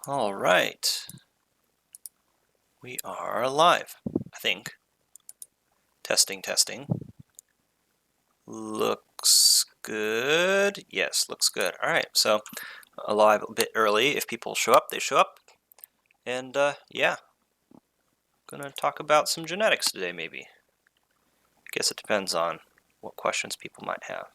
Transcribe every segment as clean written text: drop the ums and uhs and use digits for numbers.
All right. We are live, I think. Testing, testing. Looks good. Yes, looks good. All right, so live a bit early. If people show up, they show up. And yeah, gonna talk about some genetics today, maybe. I guess it depends on what questions people might have.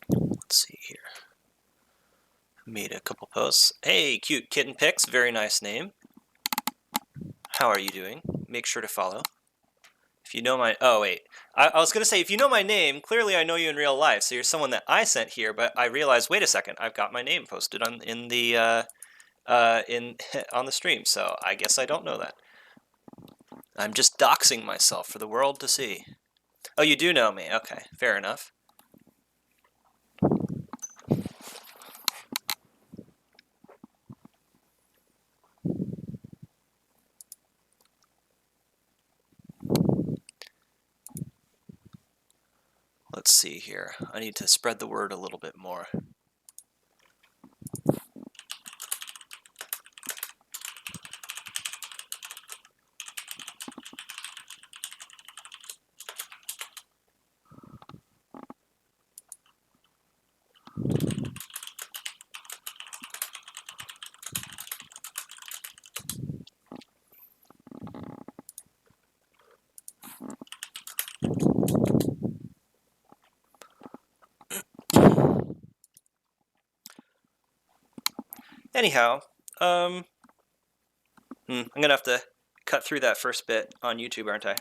Let's see here. Made a couple posts. Hey, cute kitten pics. Very nice name. How are you doing? Make sure to follow. If you know my... Oh, wait. I was going to say, if you know my name, clearly I know you in real life. So you're someone that I sent here, but I realized, wait a second, I've got my name posted on on the stream. So I guess I don't know that. I'm just doxing myself for the world to see. Oh, you do know me. Okay, fair enough. Let's see here. I need to spread the word a little bit more. Anyhow, I'm gonna have to cut through that first bit on YouTube, aren't I?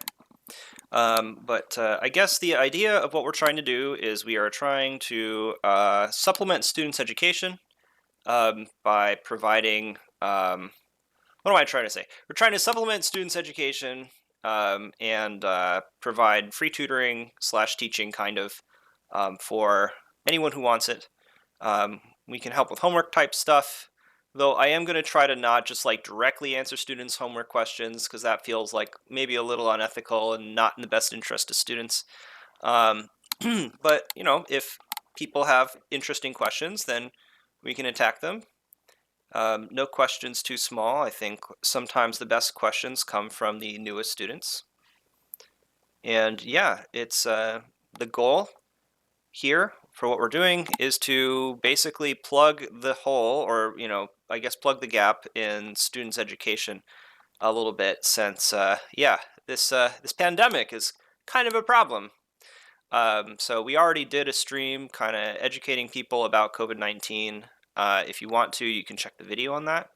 But I guess the idea of what we're trying to do is we are trying to supplement students' education by providing, what am I trying to say? We're trying to supplement students' education and provide free tutoring / teaching kind of for anyone who wants it. We can help with homework type stuff, though I am going to try to not just like directly answer students' homework questions because that feels like maybe a little unethical and not in the best interest of students. But you know, if people have interesting questions, then we can attack them. No questions too small. I think sometimes the best questions come from the newest students. And yeah, it's the goal here for what we're doing is to basically plug the hole, or you know, I guess plug the gap in students' education a little bit, since yeah, this pandemic is kind of a problem. So we already did a stream kind of educating people about COVID-19. If you want to, you can check the video on that.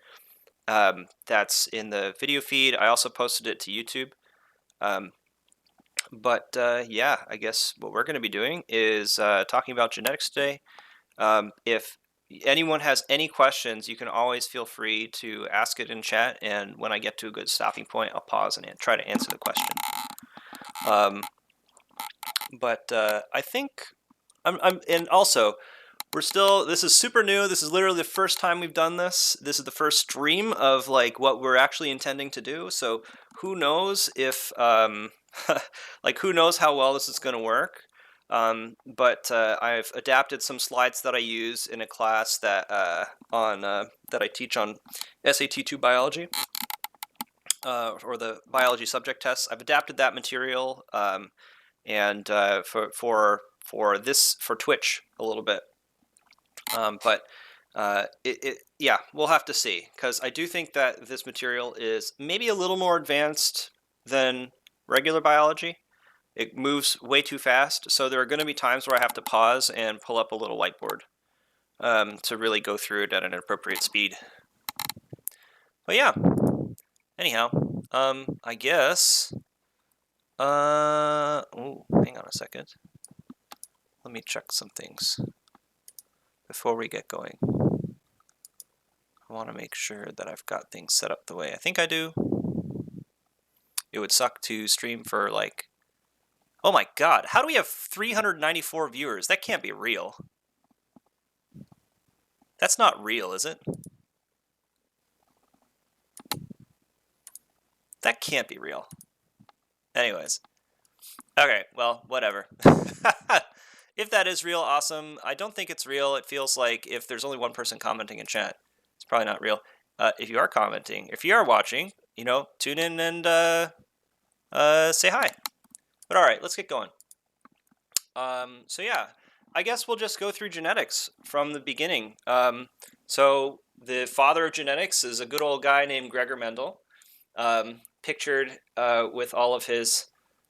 That's in the video feed. I also posted it to YouTube. But yeah, I guess what we're going to be doing is talking about genetics today. If anyone has any questions, you can always feel free to ask it in chat, and when I get to a good stopping point, I'll pause and try to answer the question. But I think and also, we're still, this is super new. This is literally the first time we've done this. This is the first stream of like what we're actually intending to do. So who knows if, like who knows how well this is going to work. But I've adapted some slides that I use in a class that that I teach on SAT2 biology, or the biology subject tests. I've adapted that material and for this, for Twitch a little bit. But yeah, we'll have to see, because I do think that this material is maybe a little more advanced than regular biology. It moves way too fast, so there are going to be times where I have to pause and pull up a little whiteboard to really go through it at an appropriate speed. But yeah, anyhow, I guess, oh, hang on a second. Let me check some things before we get going. I want to make sure that I've got things set up the way I think I do. It would suck to stream for like, oh my god, how do we have 394 viewers? That can't be real. That's not real, is it? That can't be real. Anyways. Okay, well, whatever. If that is real, awesome. I don't think it's real. It feels like if there's only one person commenting in chat, it's probably not real. If you are commenting, if you are watching, you know, tune in and say hi. But all right, let's get going. So yeah, I guess we'll just go through genetics from the beginning. So the father of genetics is a good old guy named Gregor Mendel, pictured with all of his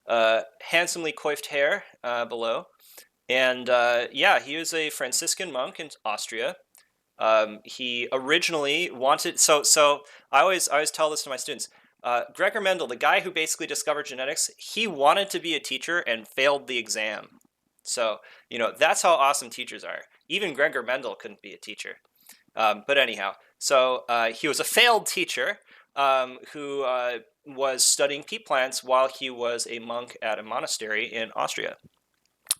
handsomely coiffed hair below. And yeah, he was a Franciscan monk in Austria. He originally wanted, so I always tell this to my students. Gregor Mendel, the guy who basically discovered genetics, he wanted to be a teacher and failed the exam. So, you know, that's how awesome teachers are. Even Gregor Mendel couldn't be a teacher. But anyhow, so he was a failed teacher who was studying peat plants while he was a monk at a monastery in Austria.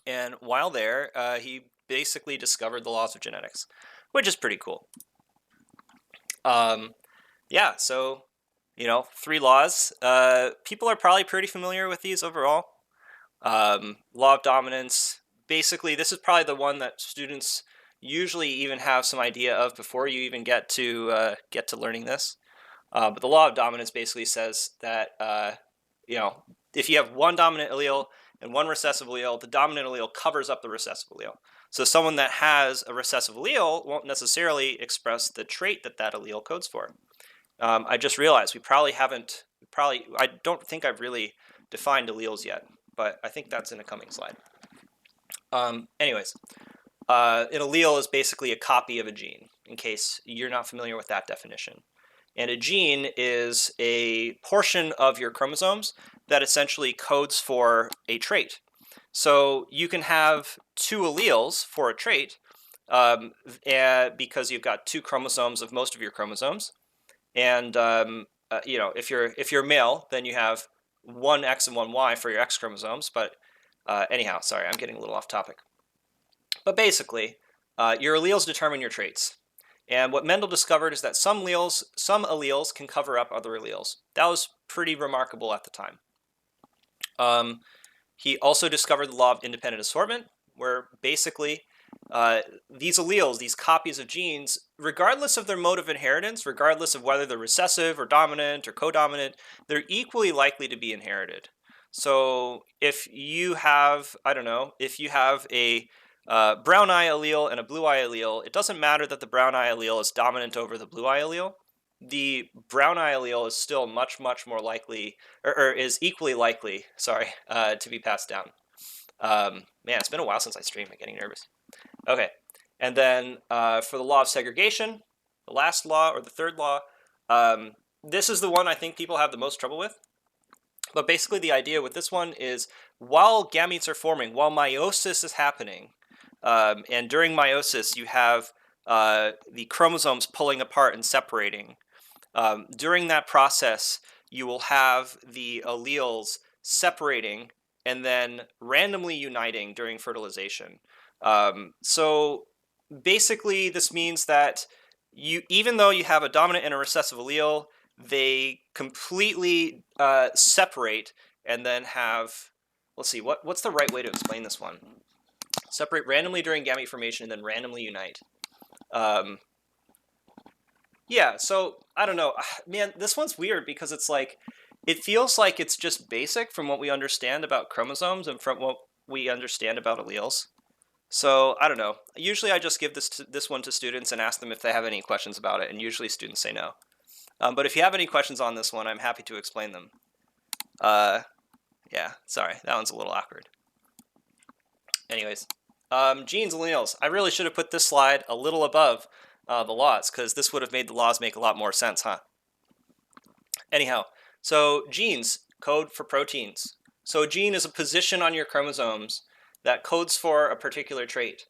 And while there, he basically discovered the laws of genetics, which is pretty cool. Yeah, so, you know, 3 laws. People are probably pretty familiar with these overall. Law of dominance. Basically, this is probably the one that students usually even have some idea of before you even get to learning this. But the law of dominance basically says that you know, if you have one dominant allele and one recessive allele, the dominant allele covers up the recessive allele. So someone that has a recessive allele won't necessarily express the trait that that allele codes for. I just realized I don't think I've really defined alleles yet, but I think that's in a coming slide. Anyways, an allele is basically a copy of a gene, in case you're not familiar with that definition. And a gene is a portion of your chromosomes that essentially codes for a trait. So you can have 2 alleles for a trait because you've got 2 chromosomes of most of your chromosomes. And you know, if you're male, then you have 1 X and 1 Y for your X chromosomes. But anyhow, sorry, I'm getting a little off topic. But basically, your alleles determine your traits. And what Mendel discovered is that some alleles can cover up other alleles. That was pretty remarkable at the time. He also discovered the law of independent assortment, where basically these alleles, these copies of genes, regardless of their mode of inheritance, regardless of whether they're recessive or dominant or codominant, they're equally likely to be inherited. So if you have, I don't know, if you have a brown eye allele and a blue eye allele, it doesn't matter that the brown eye allele is dominant over the blue eye allele. The brown eye allele is still much more likely, or is equally likely, sorry, to be passed down. Man, it's been a while since I streamed. I'm getting nervous. Okay, and then for the law of segregation, the last law, or the third law, this is the one I think people have the most trouble with. But basically the idea with this one is while gametes are forming, while meiosis is happening, and during meiosis you have the chromosomes pulling apart and separating. During that process, you will have the alleles separating and then randomly uniting during fertilization. So basically this means that even though you have a dominant and a recessive allele, they completely separate and then have, let's see, what's the right way to explain this one? Separate randomly during gamete formation and then randomly unite. Yeah, so I don't know. Man, this one's weird because it's like, it feels like it's just basic from what we understand about chromosomes and from what we understand about alleles. So I don't know. Usually I just give this one to students and ask them if they have any questions about it, and usually students say no. But if you have any questions on this one, I'm happy to explain them. Yeah, sorry, that one's a little awkward. Anyways, genes and alleles. I really should have put this slide a little above the laws, because this would have made the laws make a lot more sense, huh? Anyhow, so genes code for proteins. So a gene is a position on your chromosomes that codes for a particular trait.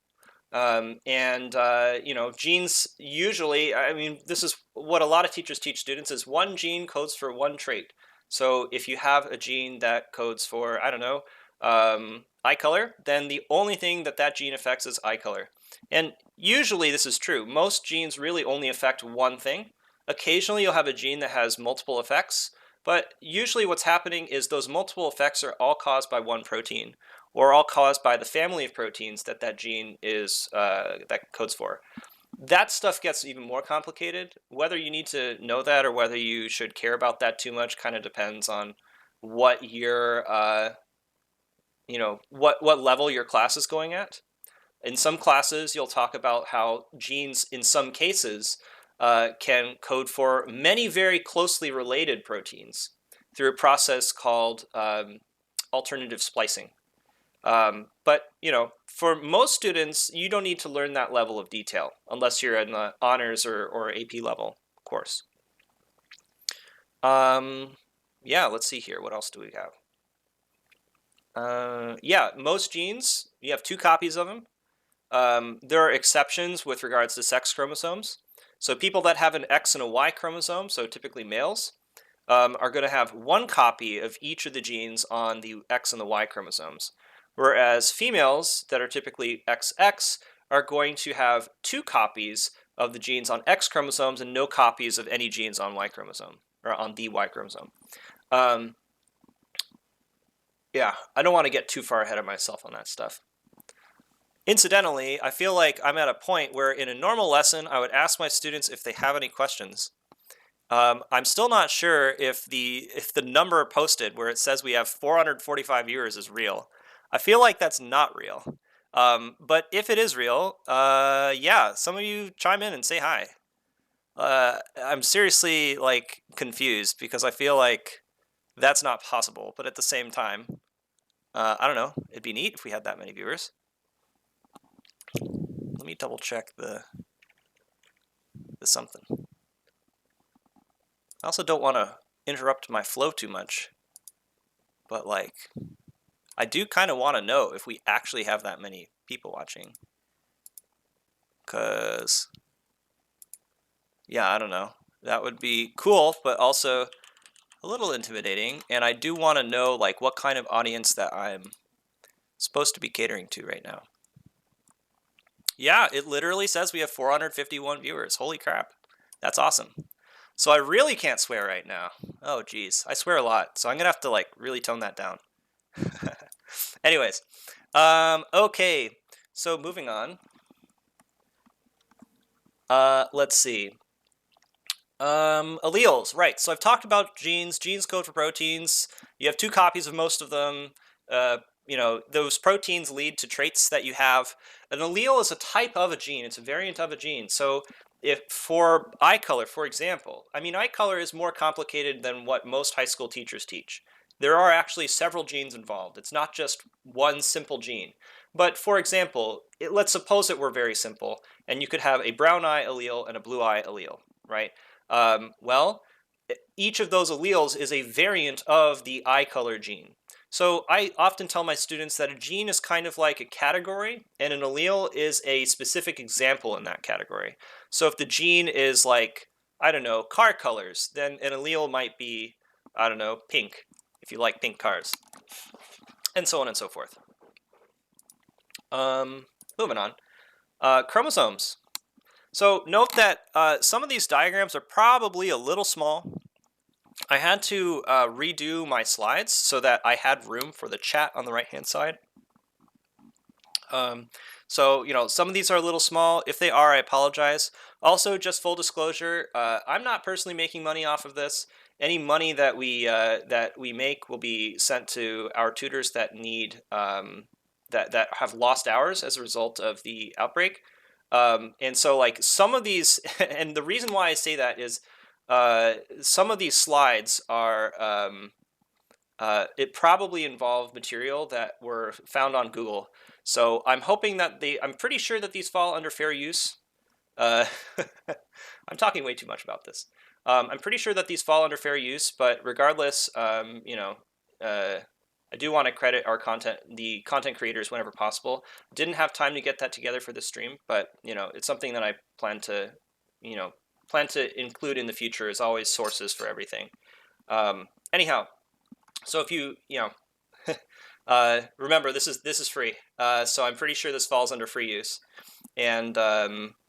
Genes usually, I mean, this is what a lot of teachers teach students is one gene codes for one trait. So if you have a gene that codes for, I don't know, eye color, then the only thing that that gene affects is eye color. And usually this is true. Most genes really only affect one thing. Occasionally you'll have a gene that has multiple effects, but usually what's happening is those multiple effects are all caused by one protein, or all caused by the family of proteins that that gene is that codes for. That stuff gets even more complicated. Whether you need to know that or whether you should care about that too much kind of depends on what your what level your class is going at. In some classes, you'll talk about how genes, in some cases, can code for many very closely related proteins through a process called alternative splicing. But for most students, you don't need to learn that level of detail unless you're in the honors or AP level course. Yeah, let's see here. What else do we have? Yeah, most genes, you have two copies of them. There are exceptions with regards to sex chromosomes. So people that have an X and a Y chromosome, so typically males, are going to have one copy of each of the genes on the X and the Y chromosomes. Whereas females that are typically XX are going to have two copies of the genes on X chromosomes and no copies of any genes on Y chromosome, or on the Y chromosome. Yeah, I don't want to get too far ahead of myself on that stuff. Incidentally, I feel like I'm at a point where in a normal lesson, I would ask my students if they have any questions. I'm still not sure if the number posted where it says we have 445 viewers is real. I feel like that's not real. But if it is real, yeah, some of you chime in and say hi. I'm seriously like confused because I feel like that's not possible. But at the same time, I don't know. It'd be neat if we had that many viewers. Let me double check the something. I also don't want to interrupt my flow too much, but like, I do kind of want to know if we actually have that many people watching. Because, yeah, I don't know. That would be cool, but also a little intimidating. And I do want to know, like, what kind of audience that I'm supposed to be catering to right now. Yeah, it literally says we have 451 viewers. Holy crap. That's awesome. So I really can't swear right now. Oh, geez. I swear a lot. So I'm going to have to, like, really tone that down. Anyways. Okay. So moving on. Let's see. Alleles, right. So I've talked about genes. Genes code for proteins. You have two copies of most of them. Those proteins lead to traits that you have. An allele is a type of a gene. It's a variant of a gene. So if for eye color, for example, I mean, eye color is more complicated than what most high school teachers teach. There are actually several genes involved. It's not just one simple gene. But for example, let's suppose it were very simple, and you could have a brown eye allele and a blue eye allele, right? Well, each of those alleles is a variant of the eye color gene. So I often tell my students that a gene is kind of like a category, and an allele is a specific example in that category. So if the gene is like, I don't know, car colors, then an allele might be, I don't know, pink, if you like pink cars, and so on and so forth. Moving on. Chromosomes. So note that some of these diagrams are probably a little small. I had to redo my slides so that I had room for the chat on the right-hand side. So, some of these are a little small. If they are, I apologize. Also, just full disclosure, I'm not personally making money off of this. Any money that we make will be sent to our tutors that need that have lost hours as a result of the outbreak. And so, like, some of these, and the reason why I say that is some of these slides are, it probably involved material that were found on Google. So I'm hoping that I'm pretty sure that these fall under fair use. I'm talking way too much about this. I'm pretty sure that these fall under fair use, but regardless, I do want to credit the content creators whenever possible. Didn't have time to get that together for this stream, but it's something that I you know, plan to include in the future as always sources for everything. Anyhow, so if remember this is free, so I'm pretty sure this falls under free use. And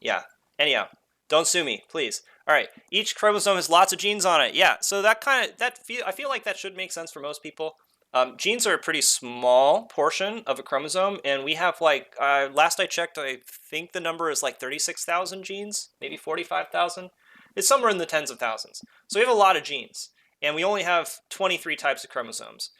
yeah, anyhow, don't sue me, please. All right, each chromosome has lots of genes on it. Yeah, so I feel like that should make sense for most people. Genes are a pretty small portion of a chromosome, and we have like last I checked, I think the number is like 36,000 genes, maybe 45,000. It's somewhere in the tens of thousands. So we have a lot of genes, and we only have 23 types of chromosomes.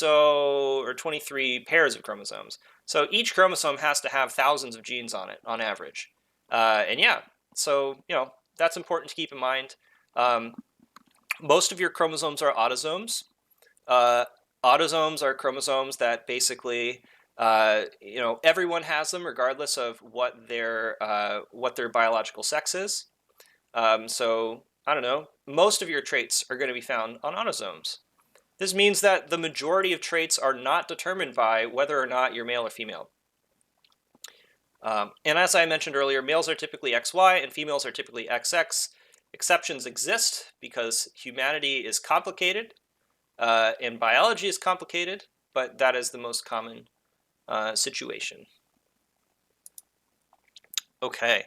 Or 23 pairs of chromosomes. So each chromosome has to have thousands of genes on it on average. And yeah, so that's important to keep in mind. Most of your chromosomes are autosomes. Autosomes are chromosomes that basically everyone has them regardless of what their biological sex is. So I don't know, most of your traits are going to be found on autosomes. This means that the majority of traits are not determined by whether or not you're male or female. And as I mentioned earlier, males are typically XY and females are typically XX. Exceptions exist because humanity is complicated and biology is complicated, but that is the most common situation. Okay,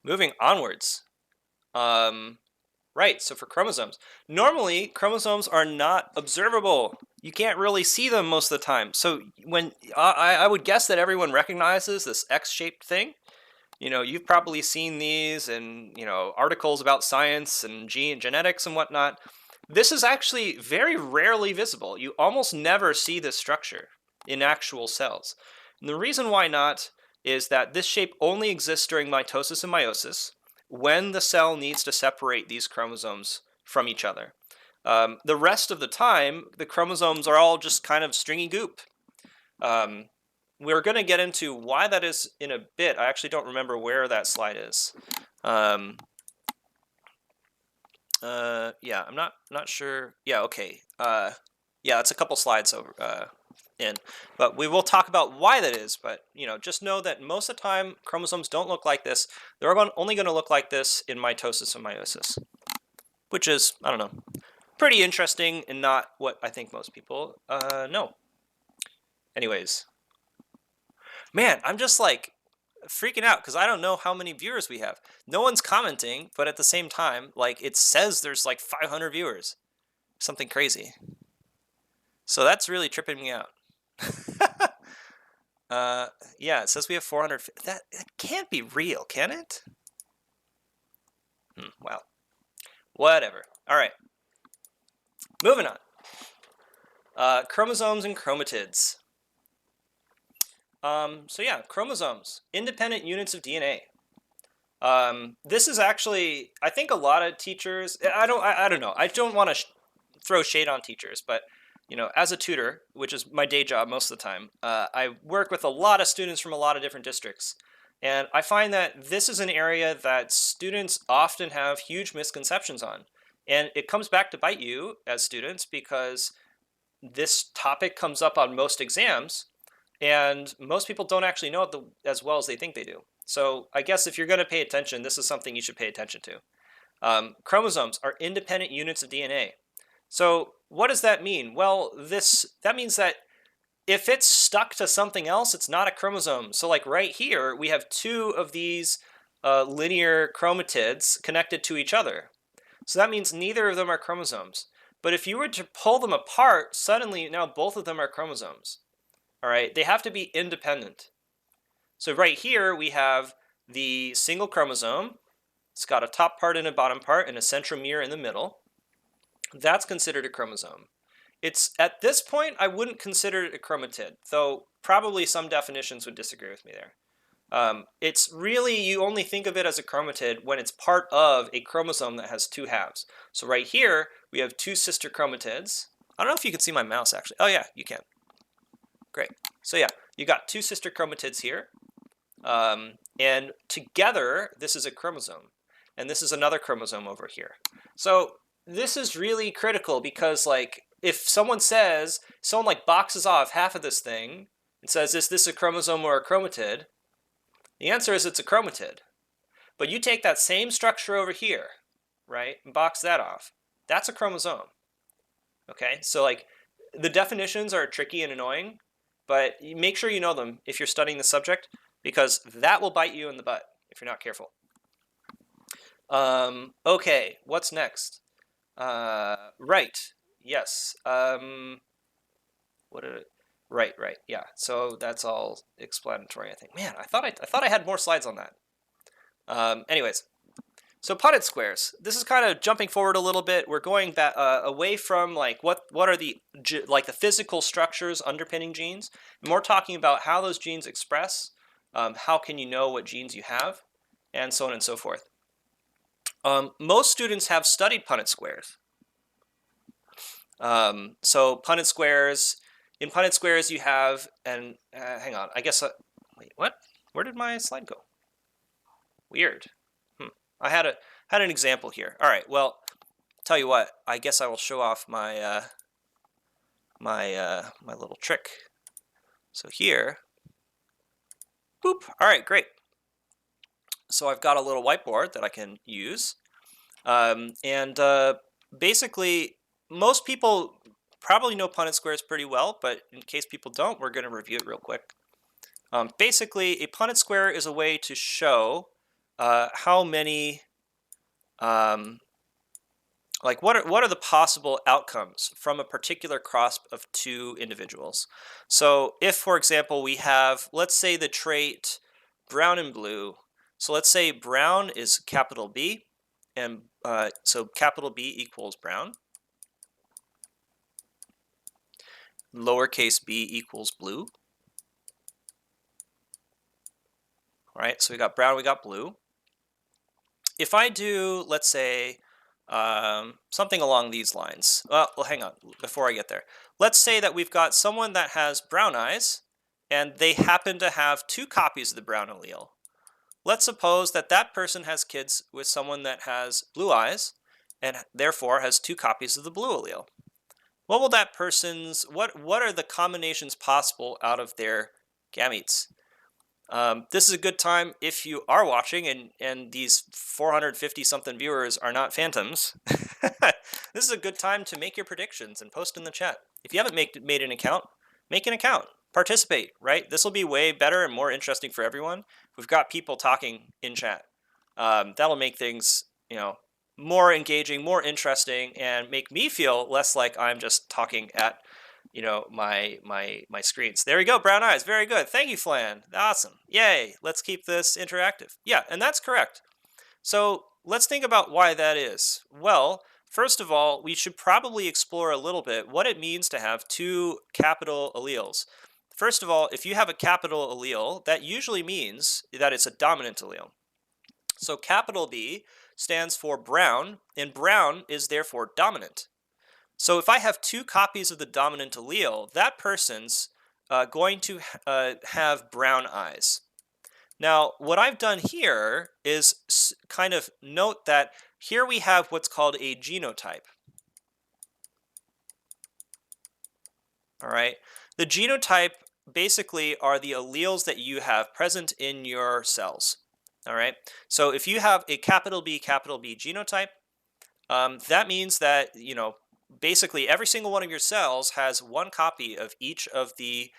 moving onwards. Right, so for chromosomes. Normally, chromosomes are not observable. You can't really see them most of the time. So when I would guess that everyone recognizes this X-shaped thing. You've probably seen these in, articles about science and genetics and whatnot. This is actually very rarely visible. You almost never see this structure in actual cells. And the reason why not is that this shape only exists during mitosis and meiosis, when the cell needs to separate these chromosomes from each other. The rest of the time, the chromosomes are all just kind of stringy goop. We're going to get into why that is in a bit. I actually don't remember where that slide is. Yeah, I'm not sure. Yeah, okay. Yeah, it's a couple slides over in, but we will talk about why that is. But just know that most of the time chromosomes don't look like this. They're only going to look like this in mitosis and meiosis, which is, I don't know, pretty interesting and not what I think most people know. Anyways, man, I'm just like freaking out because I don't know how many viewers we have. No one's commenting, but at the same time, like it says there's like 500 viewers, something crazy. So that's really tripping me out. Yeah, it says we have 400. That can't be real, can it? Well, whatever. All right, moving on. Chromosomes and chromatids. So yeah, chromosomes, independent units of DNA. This is actually, I think a lot of teachers, I don't know, I don't want to throw shade on teachers, but as a tutor, which is my day job most of the time, I work with a lot of students from a lot of different districts. And I find that this is an area that students often have huge misconceptions on. And it comes back to bite you as students because this topic comes up on most exams, and most people don't actually know it as well as they think they do. So I guess if you're going to pay attention, this is something you should pay attention to. Chromosomes are independent units of DNA. So what does that mean? Well, that means that if it's stuck to something else, it's not a chromosome. So like right here, we have two of these linear chromatids connected to each other. So that means neither of them are chromosomes. But if you were to pull them apart, suddenly now both of them are chromosomes. All right, they have to be independent. So right here, we have the single chromosome. It's got a top part and a bottom part and a centromere in the middle. That's considered a chromosome. It's at this point, I wouldn't consider it a chromatid, though probably some definitions would disagree with me there. It's really, you only think of it as a chromatid when it's part of a chromosome that has two halves. So right here, we have two sister chromatids. I don't know if you can see my mouse actually. Oh yeah, you can. Great. So yeah, you got two sister chromatids here. And together, this is a chromosome. And this is another chromosome over here. So this is really critical because like, if someone like boxes off half of this thing and says, is this a chromosome or a chromatid? The answer is it's a chromatid. But you take that same structure over here, right, and box that off. That's a chromosome. Okay, so like the definitions are tricky and annoying, but make sure you know them if you're studying the subject, because that will bite you in the butt if you're not careful. Okay, what's next? Right. Yes. What did it? Right. Yeah. So that's all explanatory, I think. Man, I thought I had more slides on that. Anyways, so Punnett squares. This is kind of jumping forward a little bit. We're going back away from like what are the the physical structures underpinning genes, and more talking about how those genes express. How can you know what genes you have, and so on and so forth. Most students have studied Punnett squares. So Punnett squares. In Punnett squares, you have hang on. I guess wait, what? Where did my slide go? Weird. I had an example here. All right. Well, tell you what. I guess I will show off my my little trick. So here. Boop. All right. Great. So I've got a little whiteboard that I can use, and basically, most people probably know Punnett squares pretty well, but in case people don't, we're going to review it real quick. Basically, a Punnett square is a way to show how many, like what are the possible outcomes from a particular cross of two individuals. So if, for example, we have, let's say the trait brown and blue. So let's say brown is capital B, and so capital B equals brown. Lowercase b equals blue. All right, so we got brown, we got blue. If I do, let's say, something along these lines. Well, hang on, before I get there. Let's say that we've got someone that has brown eyes, and they happen to have two copies of the brown allele. Let's suppose that that person has kids with someone that has blue eyes, and therefore has two copies of the blue allele. What will that person's, what are the combinations possible out of their gametes? This is a good time if you are watching and these 450 something viewers are not phantoms. This is a good time to make your predictions and post in the chat. If you haven't made an account, make an account. Participate, right? This will be way better and more interesting for everyone. We've got people talking in chat. That'll make things, more engaging, more interesting, and make me feel less like I'm just talking at my screens. There we go, brown eyes, very good. Thank you, Flan. Awesome. Yay, let's keep this interactive. Yeah, and that's correct. So let's think about why that is. Well, first of all, we should probably explore a little bit what it means to have two capital alleles. First of all, if you have a capital allele, that usually means that it's a dominant allele. So capital B stands for brown, and brown is therefore dominant. So if I have two copies of the dominant allele, that person's going to have brown eyes. Now, what I've done here is kind of note that here we have what's called a genotype. All right. The genotype basically are the alleles that you have present in your cells. All right. So if you have a capital B genotype, that means that, basically every single one of your cells has one copy of each of the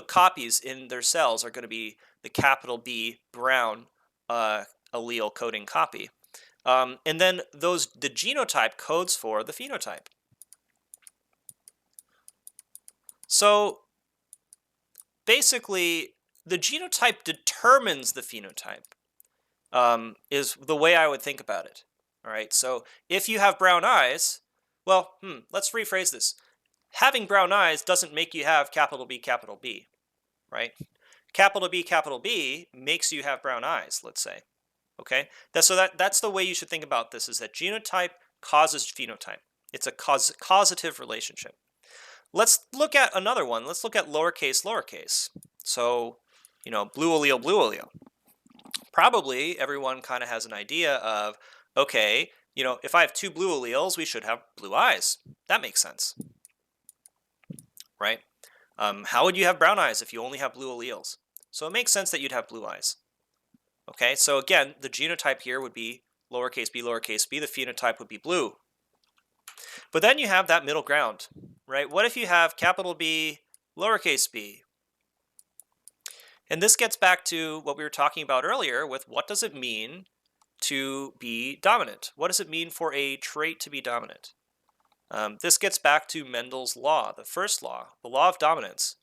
copies in their cells are going to be the capital B brown allele coding copy. And then the genotype codes for the phenotype. So basically, the genotype determines the phenotype, is the way I would think about it. All right, so if you have brown eyes, well, let's rephrase this. Having brown eyes doesn't make you have capital B, right? Capital B makes you have brown eyes, let's say. Okay, that's the way you should think about this, is that genotype causes phenotype. It's a causative relationship. Let's look at another one. Let's look at lowercase. So, blue allele. Probably everyone kind of has an idea of, okay, if I have two blue alleles, we should have blue eyes. That makes sense, right? How would you have brown eyes if you only have blue alleles? So it makes sense that you'd have blue eyes. Okay, so again, the genotype here would be lowercase b, the phenotype would be blue. But then you have that middle ground, right? What if you have capital B, lowercase b? And this gets back to what we were talking about earlier with what does it mean to be dominant? What does it mean for a trait to be dominant? This gets back to Mendel's law, the first law, the law of dominance.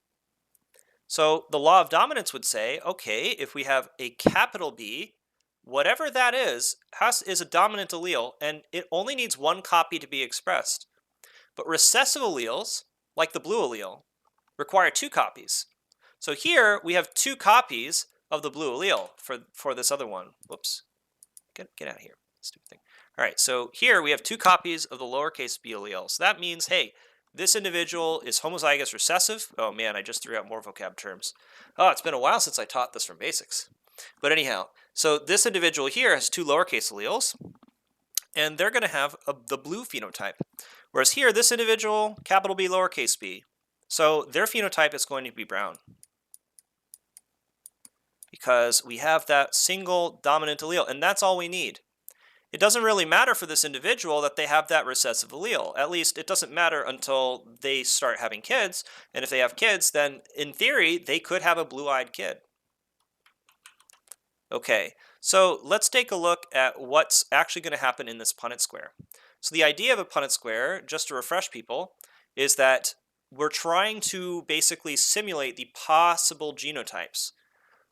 So the law of dominance would say, okay, if we have a capital B, whatever that is a dominant allele, and it only needs one copy to be expressed. But recessive alleles, like the blue allele, require two copies. So here we have two copies of the blue allele for this other one. Whoops. Get out of here. Stupid thing. All right, so here we have two copies of the lowercase b allele. So that means, hey, this individual is homozygous recessive. Oh man, I just threw out more vocab terms. Oh, it's been a while since I taught this from basics. But so this individual here has two lowercase alleles, and they're going to have the blue phenotype. Whereas here, this individual, capital B, lowercase b. So their phenotype is going to be brown, because we have that single dominant allele, and that's all we need. It doesn't really matter for this individual that they have that recessive allele. At least it doesn't matter until they start having kids, and if they have kids, then in theory, they could have a blue-eyed kid. Okay, so let's take a look at what's actually going to happen in this Punnett square. So the idea of a Punnett square, just to refresh people, is that we're trying to basically simulate the possible genotypes.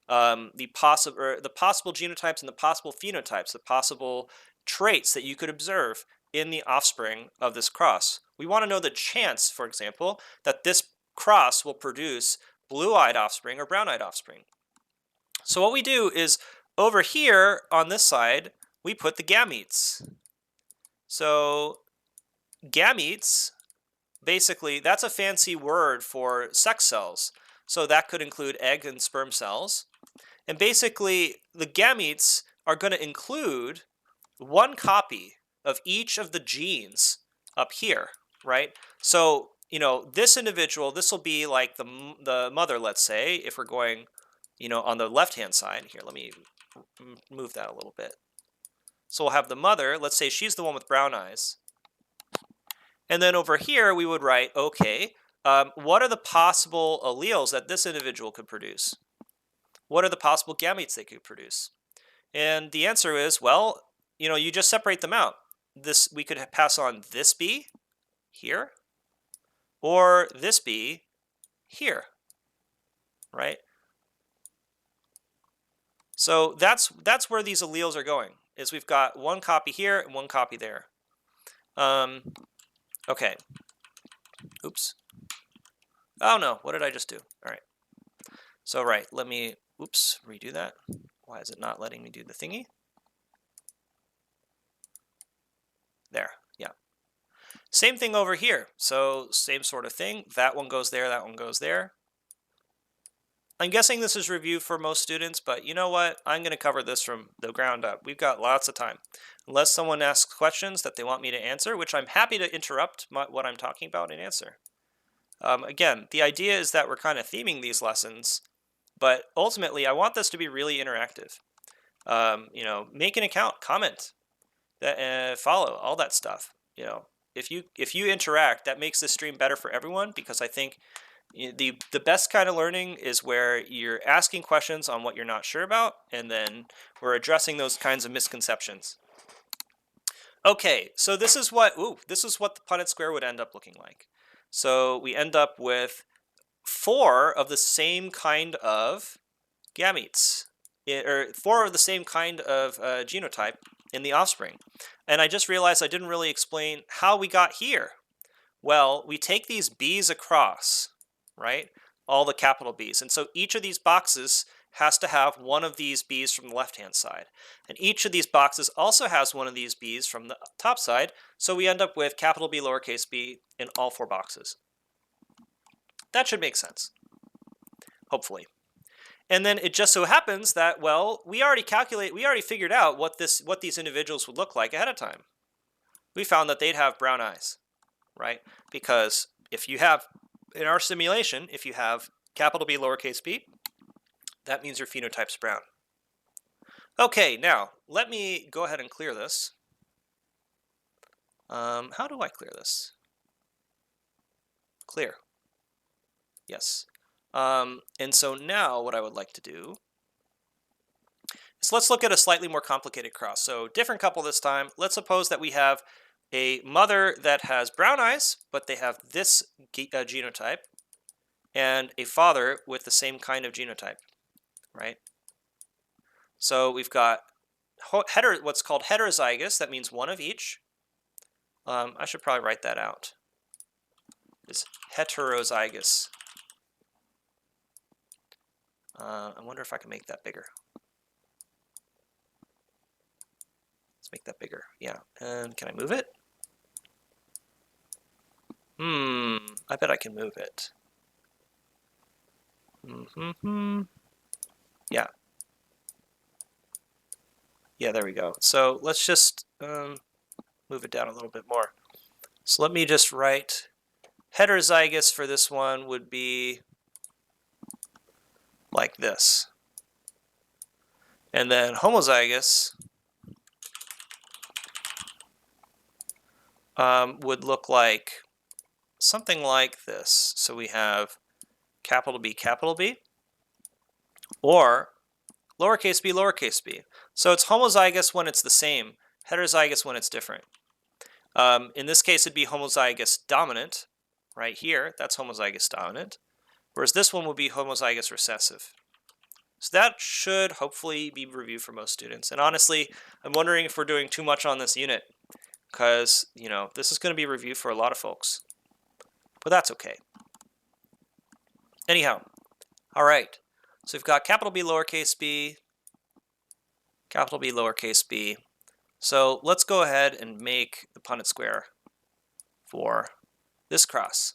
The possible genotypes and the possible phenotypes, the possible traits that you could observe in the offspring of this cross. We want to know the chance, for example, that this cross will produce blue-eyed offspring or brown-eyed offspring. So what we do is over here on this side, we put the gametes. So gametes, basically, that's a fancy word for sex cells. So that could include egg and sperm cells. And basically, the gametes are going to include one copy of each of the genes up here, right? So, this individual, this will be like the mother, let's say, if we're going, on the left-hand side. Here, let me move that a little bit. So we'll have the mother, let's say she's the one with brown eyes. And then over here, we would write, okay, what are the possible alleles that this individual could produce? What are the possible gametes they could produce? And the answer is, well, you just separate them out. We could pass on this B here, or this B here, right? So that's where these alleles are going, is we've got one copy here and one copy there. Okay. Oops. Oh no, what did I just do? All right. So let me, redo that. Why is it not letting me do the thingy? There, yeah. Same thing over here. So same sort of thing. That one goes there, that one goes there. I'm guessing this is review for most students, but you know what? I'm going to cover this from the ground up. We've got lots of time. Unless someone asks questions that they want me to answer, which I'm happy to interrupt what I'm talking about and answer. Again, the idea is that we're kind of theming these lessons, but ultimately I want this to be really interactive. Make an account, comment, follow, all that stuff. If you interact, that makes this stream better for everyone, because I think the best kind of learning is where you're asking questions on what you're not sure about, and then we're addressing those kinds of misconceptions. Okay, so this is what the Punnett square would end up looking like. So we end up with 4 of the same kind of gametes, or 4 of the same kind of genotype in the offspring. And I just realized I didn't really explain how we got here. Well, we take these B's across, right? All the capital B's. And so each of these boxes has to have one of these B's from the left-hand side. And each of these boxes also has one of these B's from the top side. So we end up with capital B, lowercase b in all 4 boxes. That should make sense, hopefully. And then it just so happens that, well, we already figured out what these individuals would look like ahead of time. we found that they'd have brown eyes, right? Because if you have, in our simulation, if you have capital B, lowercase b, that means your phenotype's brown. Okay, now let me go ahead and clear this. How do I clear this? Clear. Yes. And so now what I would like to do is let's look at a slightly more complicated cross. So different couple this time. Let's suppose that we have a mother that has brown eyes, but they have this genotype, and a father with the same kind of genotype, right? So we've got what's called heterozygous. That means one of each. I should probably write that out. It's heterozygous. I wonder if I can make that bigger. Let's make that bigger. Yeah. And can I move it? I bet I can move it. Yeah. Yeah, there we go. So let's just move it down a little bit more. So let me just write heterozygous for this one would be like this. And then homozygous would look like something like this. So we have capital B, or lowercase b, lowercase b. So it's homozygous when it's the same, heterozygous when it's different. In this case, it'd be homozygous dominant. Right here, that's homozygous dominant. Whereas this one would be homozygous recessive. So that should hopefully be reviewed for most students. And honestly, I'm wondering if we're doing too much on this unit, because, you know, this is going to be reviewed for a lot of folks. But that's okay. Anyhow, all right. So we've got capital B, lowercase b, capital B, lowercase b. So let's go ahead and make the Punnett square for this cross.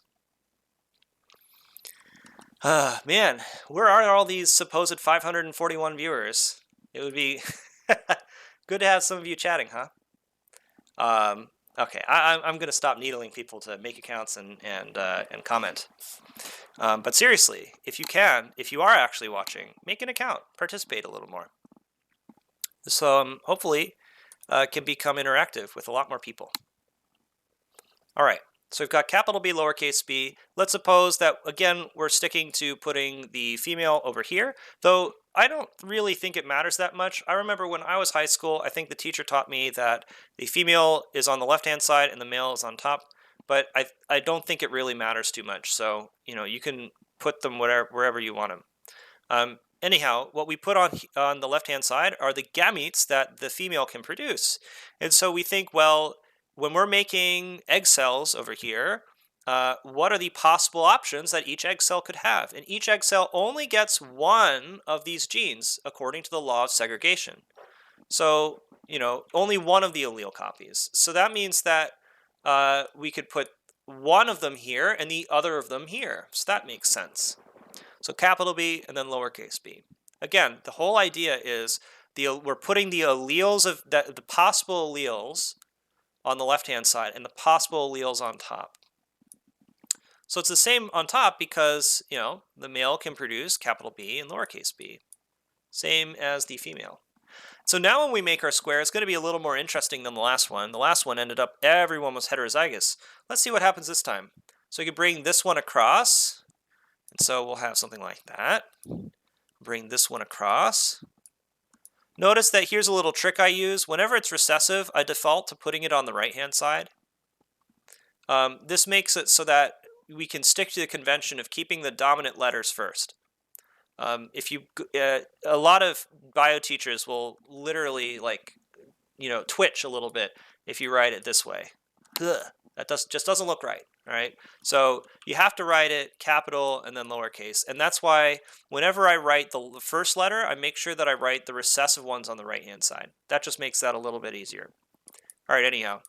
Man, where are all these supposed 541 viewers? It would be good to have some of you chatting, huh? Okay, I'm going to stop needling people to make accounts and comment. But seriously, if you can, if you are actually watching, make an account, participate a little more. So hopefully can become interactive with a lot more people. All right. So we've got capital B, lowercase b. Let's suppose that, again, we're sticking to putting the female over here, though I don't really think it matters that much. I remember when I was high school, I think the teacher taught me that the female is on the left-hand side and the male is on top, but I don't think it really matters too much. So, you know, you can put them wherever you want them. Anyhow, what we put on the left-hand side are the gametes that the female can produce. And so we think, well, when we're making egg cells over here, what are the possible options that each egg cell could have? And each egg cell only gets one of these genes according to the law of segregation. So, you know, only one of the allele copies. So that means that we could put one of them here and the other of them here. So that makes sense. So capital B and then lowercase b. Again, the whole idea is we're putting the alleles of the possible alleles on the left-hand side and the possible alleles on top. So it's the same on top because, you know, the male can produce capital B and lowercase b, same as the female. So now when we make our square, it's going to be a little more interesting than the last one. The last one ended up, everyone was heterozygous. Let's see what happens this time. So we can bring this one across, and so we'll have something like that. Bring this one across. Notice that here's a little trick I use. Whenever it's recessive, I default to putting it on the right-hand side. This makes it so that we can stick to the convention of keeping the dominant letters first. A lot of bio teachers will literally, like, you know, twitch a little bit if you write it this way. Ugh, that just doesn't look right. All right, so you have to write it capital and then lowercase, and that's why whenever I write the first letter, I make sure that I write the recessive ones on the right-hand side. That just makes that a little bit easier. All right, anyhow,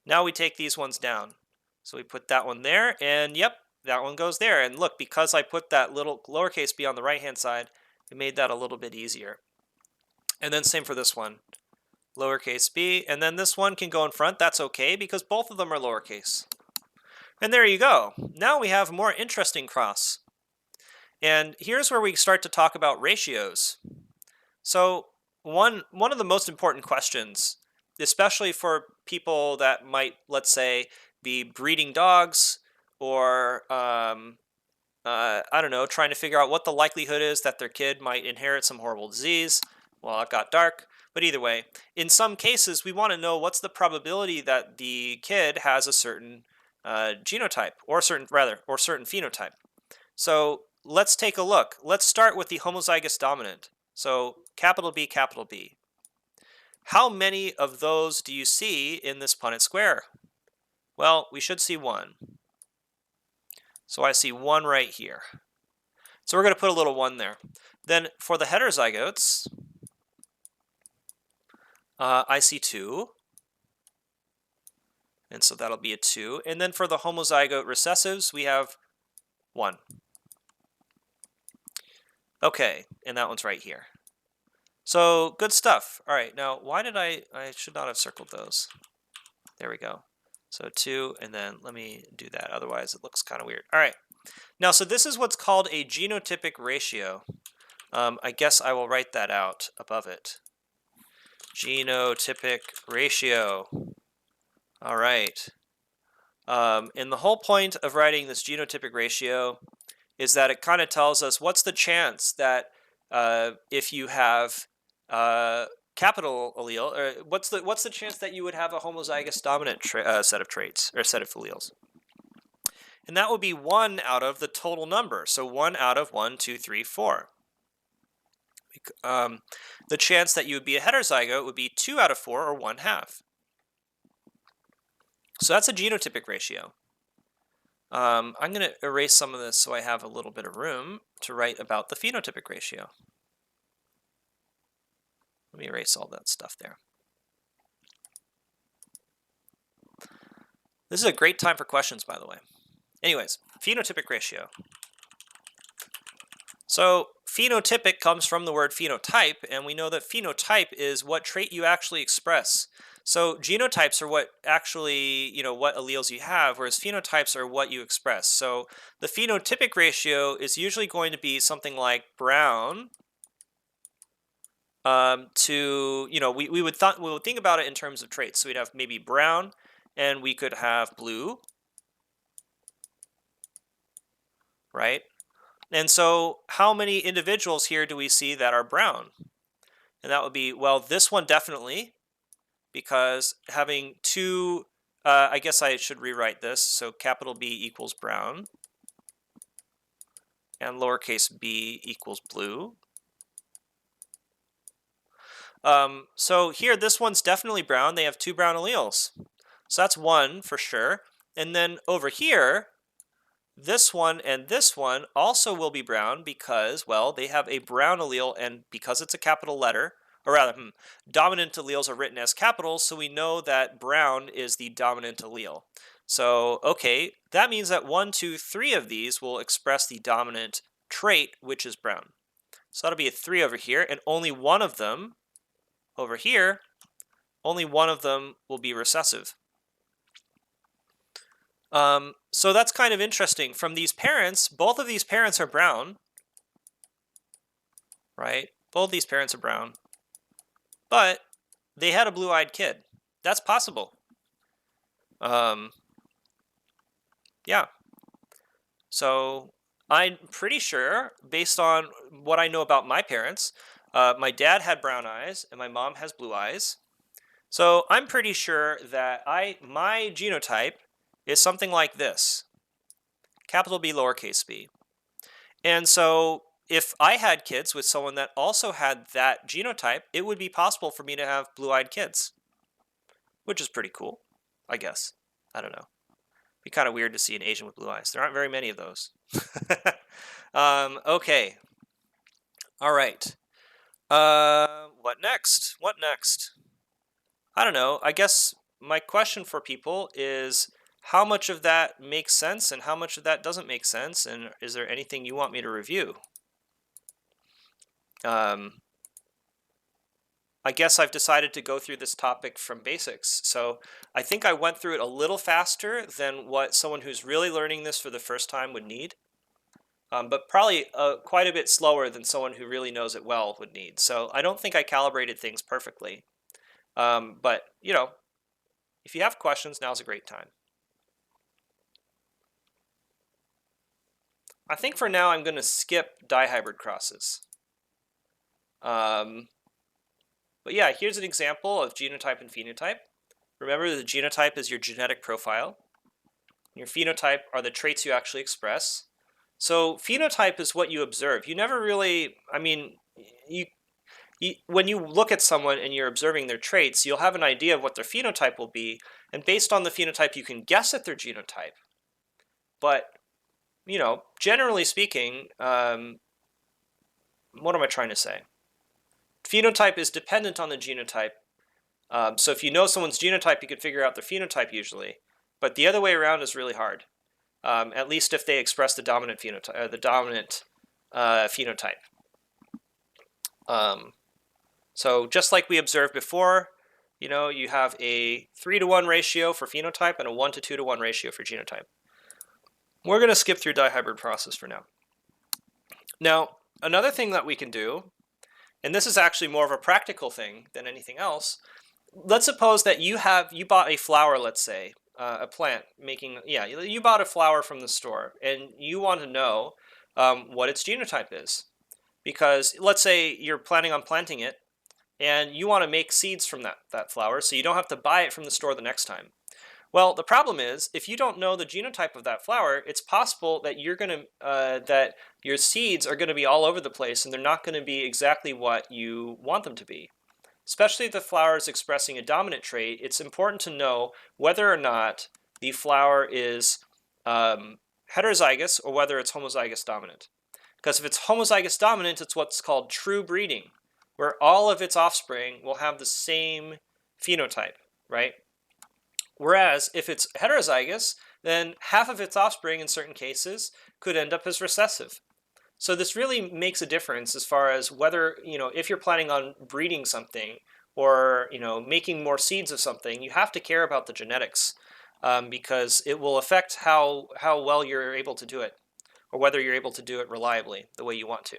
now we take these ones down. So we put that one there, and yep, that one goes there. And look, because I put that little lowercase b on the right-hand side, it made that a little bit easier. And then same for this one. lowercase b, and then this one can go in front. That's okay because both of them are lowercase. And there you go. Now we have a more interesting cross. And here's where we start to talk about ratios. So one of the most important questions, especially for people that might, let's say, be breeding dogs or I don't know, trying to figure out what the likelihood is that their kid might inherit some horrible disease. Well, it got dark. But either way, in some cases, we want to know what's the probability that the kid has a certain genotype, or certain phenotype. So let's take a look. Let's start with the homozygous dominant. So capital B, capital B. How many of those do you see in this Punnett square? Well, we should see one. So I see one right here. So we're going to put a little 1 there. Then for the heterozygotes, I see 2. And so that'll be a 2. And then for the homozygote recessives, we have 1. Okay, and that one's right here. So good stuff. All right, now why did I should not have circled those. There we go. So 2, and then let me do that. Otherwise, it looks kind of weird. All right. Now, so this is what's called a genotypic ratio. I guess I will write that out above it. Genotypic ratio. All right. And the whole point of writing this genotypic ratio is that it kind of tells us what's the chance that if you have capital allele, or what's the chance that you would have a homozygous dominant set of traits or set of alleles. And that would be 1 out of the total number. So 1 out of 1, 2, 3, 4. The chance that you would be a heterozygote would be 2 out of 4, or 1/2. So that's a genotypic ratio. I'm going to erase some of this so I have a little bit of room to write about the phenotypic ratio. Let me erase all that stuff there. This is a great time for questions, by the way. Anyways, phenotypic ratio. So phenotypic comes from the word phenotype, and we know that phenotype is what trait you actually express. So genotypes are what actually, what alleles you have, whereas phenotypes are what you express. So the phenotypic ratio is usually going to be something like brown to, we would think about it in terms of traits. So we'd have maybe brown, and we could have blue, right? And so how many individuals here do we see that are brown? And that would be, well, this one definitely, because having 2, I guess I should rewrite this. So capital B equals brown, and lowercase b equals blue. So here, this one's definitely brown. They have 2 brown alleles. So that's 1 for sure. And then over here, this one and this one also will be brown because, well, they have a brown allele, and because it's a capital letter, or rather, dominant alleles are written as capitals, so we know that brown is the dominant allele. So, okay, that means that 1, 2, 3 of these will express the dominant trait, which is brown. So that'll be a 3 over here, and only one of them over here, only one of them will be recessive. So that's kind of interesting. From these parents, both of these parents are brown, right? Both these parents are brown, but they had a blue-eyed kid. That's possible. Yeah. So I'm pretty sure, based on what I know about my parents, my dad had brown eyes and my mom has blue eyes. So I'm pretty sure that my genotype is something like this. Capital B, lowercase b. And so if I had kids with someone that also had that genotype, it would be possible for me to have blue-eyed kids, which is pretty cool, I guess. I don't know. It'd be kind of weird to see an Asian with blue eyes. There aren't very many of those. Okay. All right. What next? What next? I don't know. I guess my question for people is, how much of that makes sense and how much of that doesn't make sense? And is there anything you want me to review? I guess I've decided to go through this topic from basics. So I think I went through it a little faster than what someone who's really learning this for the first time would need, but probably quite a bit slower than someone who really knows it well would need. So I don't think I calibrated things perfectly. But, you know, if you have questions, now's a great time. I think for now I'm going to skip dihybrid crosses. But yeah, here's an example of genotype and phenotype. Remember, the genotype is your genetic profile. Your phenotype are the traits you actually express. So phenotype is what you observe. You never really, I mean, when you look at someone and you're observing their traits, you'll have an idea of what their phenotype will be, and based on the phenotype, you can guess at their genotype. But, you know, generally speaking, what am I trying to say? Phenotype is dependent on the genotype. So if you know someone's genotype, you could figure out their phenotype usually. But the other way around is really hard. At least if they express the dominant phenotype, so just like we observed before, you know, you have a 3-to-1 ratio for phenotype and a 1 to 2-to-1 ratio for genotype. We're going to skip through dihybrid process for now. Now, another thing that we can do, and this is actually more of a practical thing than anything else. Let's suppose that you bought a flower, let's say, a plant you bought a flower from the store, and you want to know what its genotype is. Because let's say you're planning on planting it, and you want to make seeds from that flower, so you don't have to buy it from the store the next time. Well, the problem is, if you don't know the genotype of that flower, it's possible that that your seeds are going to be all over the place, and they're not going to be exactly what you want them to be. Especially if the flower is expressing a dominant trait, it's important to know whether or not the flower is heterozygous or whether it's homozygous dominant. Because if it's homozygous dominant, it's what's called true breeding, where all of its offspring will have the same phenotype, right? Whereas if it's heterozygous, then half of its offspring in certain cases could end up as recessive. So this really makes a difference as far as whether, you know, if you're planning on breeding something or, you know, making more seeds of something, you have to care about the genetics because it will affect how well you're able to do it or whether you're able to do it reliably the way you want to.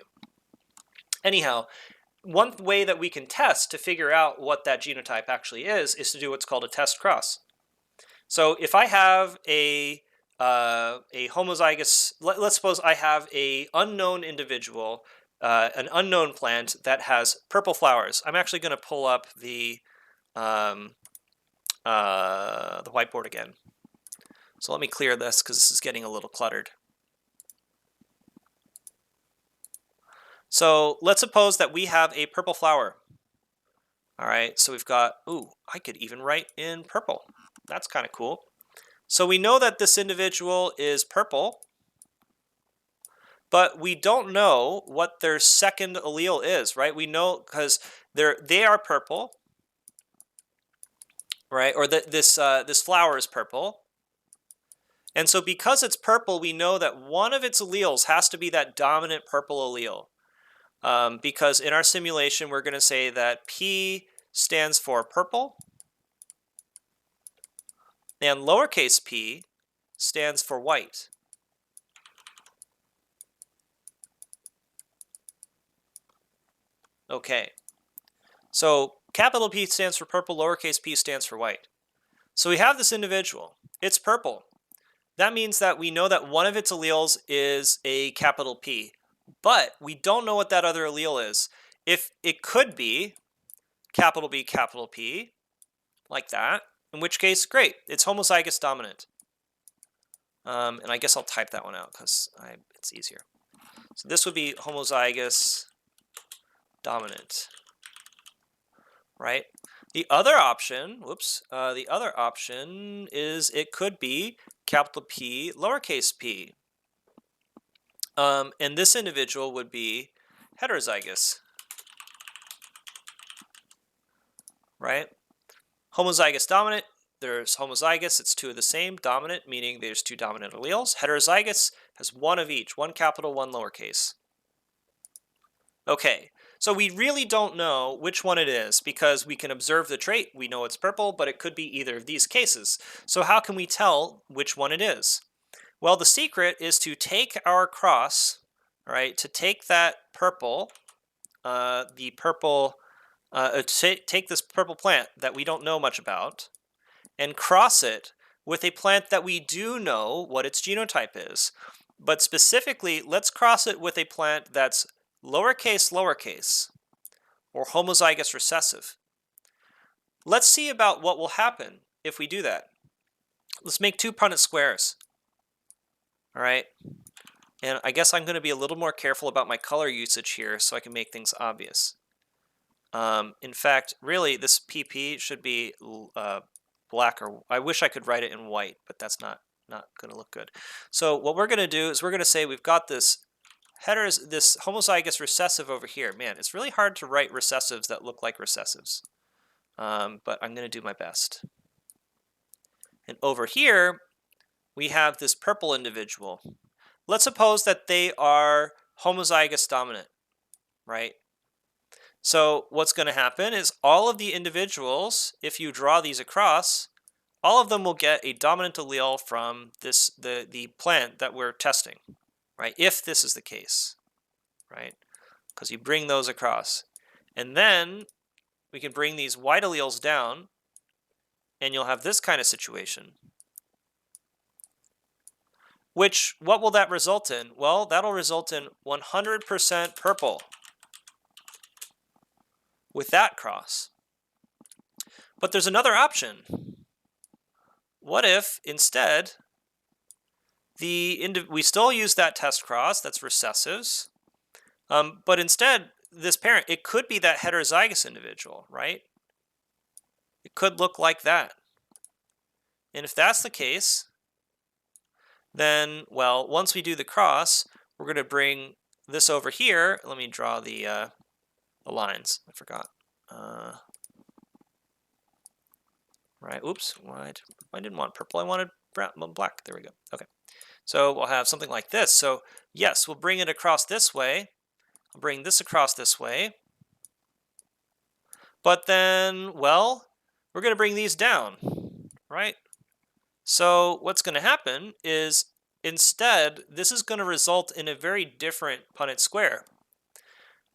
Anyhow, one way that we can test to figure out what that genotype actually is to do what's called a test cross. So if I have a homozygous, let's suppose I have a unknown individual, an unknown plant that has purple flowers. I'm actually going to pull up the whiteboard again. So let me clear this because this is getting a little cluttered. So let's suppose that we have a purple flower. All right, so we've got, ooh, I could even write in purple. That's kind of cool. So we know that this individual is purple, but we don't know what their second allele is, right? We know because they are purple, right? Or this flower is purple. And so because it's purple, we know that one of its alleles has to be that dominant purple allele. Because in our simulation, we're going to say that P stands for purple, and lowercase p stands for white. Okay, so capital P stands for purple, lowercase p stands for white. So we have this individual. It's purple. That means that we know that one of its alleles is a capital P, but we don't know what that other allele is. If it could be capital B, capital P, like that, in which case, great, it's homozygous dominant. And I guess I'll type that one out because it's easier. So this would be homozygous dominant, right? The other option, the other option is it could be capital P, lowercase p. And this individual would be heterozygous, right? Homozygous dominant, there's homozygous, it's two of the same. Dominant, meaning there's two dominant alleles. Heterozygous has one of each, one capital, one lowercase. Okay, So we really don't know which one it is because we can observe the trait. We know it's purple, but it could be either of these cases. So how can we tell which one it is? Well, the secret is to take our cross, all right, to take that purple, take this purple plant that we don't know much about and cross it with a plant that we do know what its genotype is. But specifically, let's cross it with a plant that's lowercase, or homozygous recessive. Let's see about what will happen if we do that. Let's make 2 Punnett squares. All right. And I guess I'm going to be a little more careful about my color usage here so I can make things obvious. In fact, really, this PP should be black, or I wish I could write it in white, but that's not going to look good. So what we're going to do is we're going to say we've got this this homozygous recessive over here. Man, it's really hard to write recessives that look like recessives, but I'm going to do my best. And over here, we have this purple individual. Let's suppose that they are homozygous dominant, right? So what's going to happen is all of the individuals, if you draw these across, all of them will get a dominant allele from the plant that we're testing, right? If this is the case, right? Because you bring those across. And then we can bring these white alleles down, and you'll have this kind of situation. Which, what will that result in? Well, that'll result in 100% purple with that cross. But there's another option. What if instead we still use that test cross, that's recessives, but instead this parent, it could be that heterozygous individual, right? It could look like that. And if that's the case, then, well, once we do the cross, we're going to bring this over here. Let me draw the lines. I forgot. Right, oops, I didn't want purple, I wanted brown, black, there we go, okay. So we'll have something like this. So yes, we'll bring it across this way, I'll bring this across this way, but then, well, we're going to bring these down, right? So what's going to happen is, instead, this is going to result in a very different Punnett square.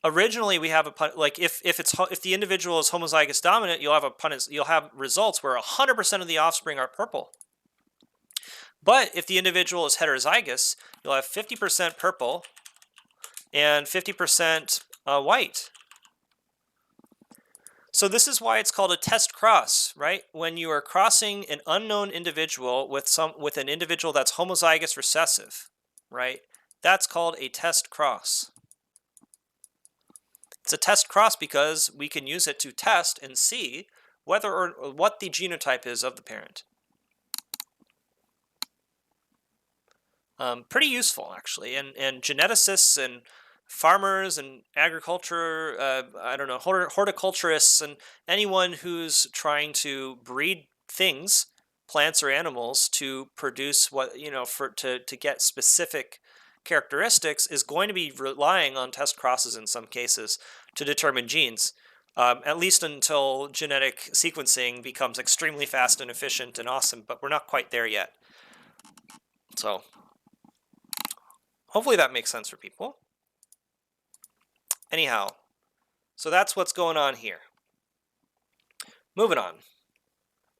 Originally, we have like if the individual is homozygous dominant, you'll have results where 100% of the offspring are purple. But if the individual is heterozygous, you'll have 50% purple and 50% white. So this is why it's called a test cross, right? When you are crossing an unknown individual with an individual that's homozygous recessive, right? That's called a test cross. It's a test cross because we can use it to test and see whether or what the genotype is of the parent. Pretty useful, actually, and geneticists and farmers and agriculture, I don't know, horticulturists and anyone who's trying to breed things, plants or animals, to produce what, you know, to get specific characteristics is going to be relying on test crosses in some cases to determine genes, at least until genetic sequencing becomes extremely fast and efficient and awesome, but we're not quite there yet. So hopefully that makes sense for people. Anyhow, so that's what's going on here. Moving on.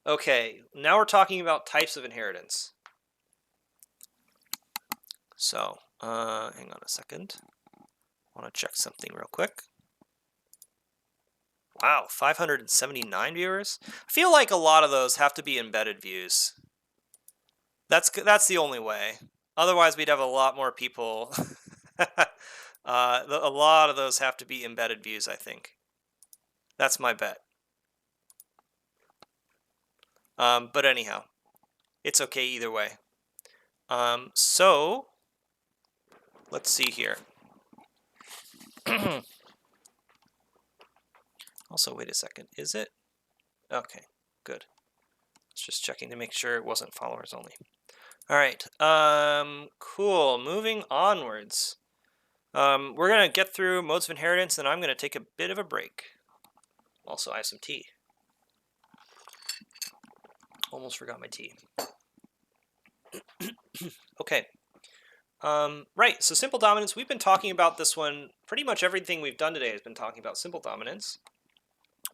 Okay, now we're talking about types of inheritance. So, hang on a second. I want to check something real quick. Wow, 579 viewers? I feel like a lot of those have to be embedded views. That's the only way. Otherwise, we'd have a lot more people. A lot of those have to be embedded views, I think. That's my bet. But anyhow, it's okay either way. So, let's see here. Also, wait a second. Is it? Okay, good. Just checking to make sure it wasn't followers only. All right. Cool. Moving onwards. We're going to get through modes of inheritance, and I'm going to take a bit of a break. Also, I have some tea. Almost forgot my tea. Okay. Right, so simple dominance, we've been talking about this one. Pretty much everything we've done today has been talking about simple dominance,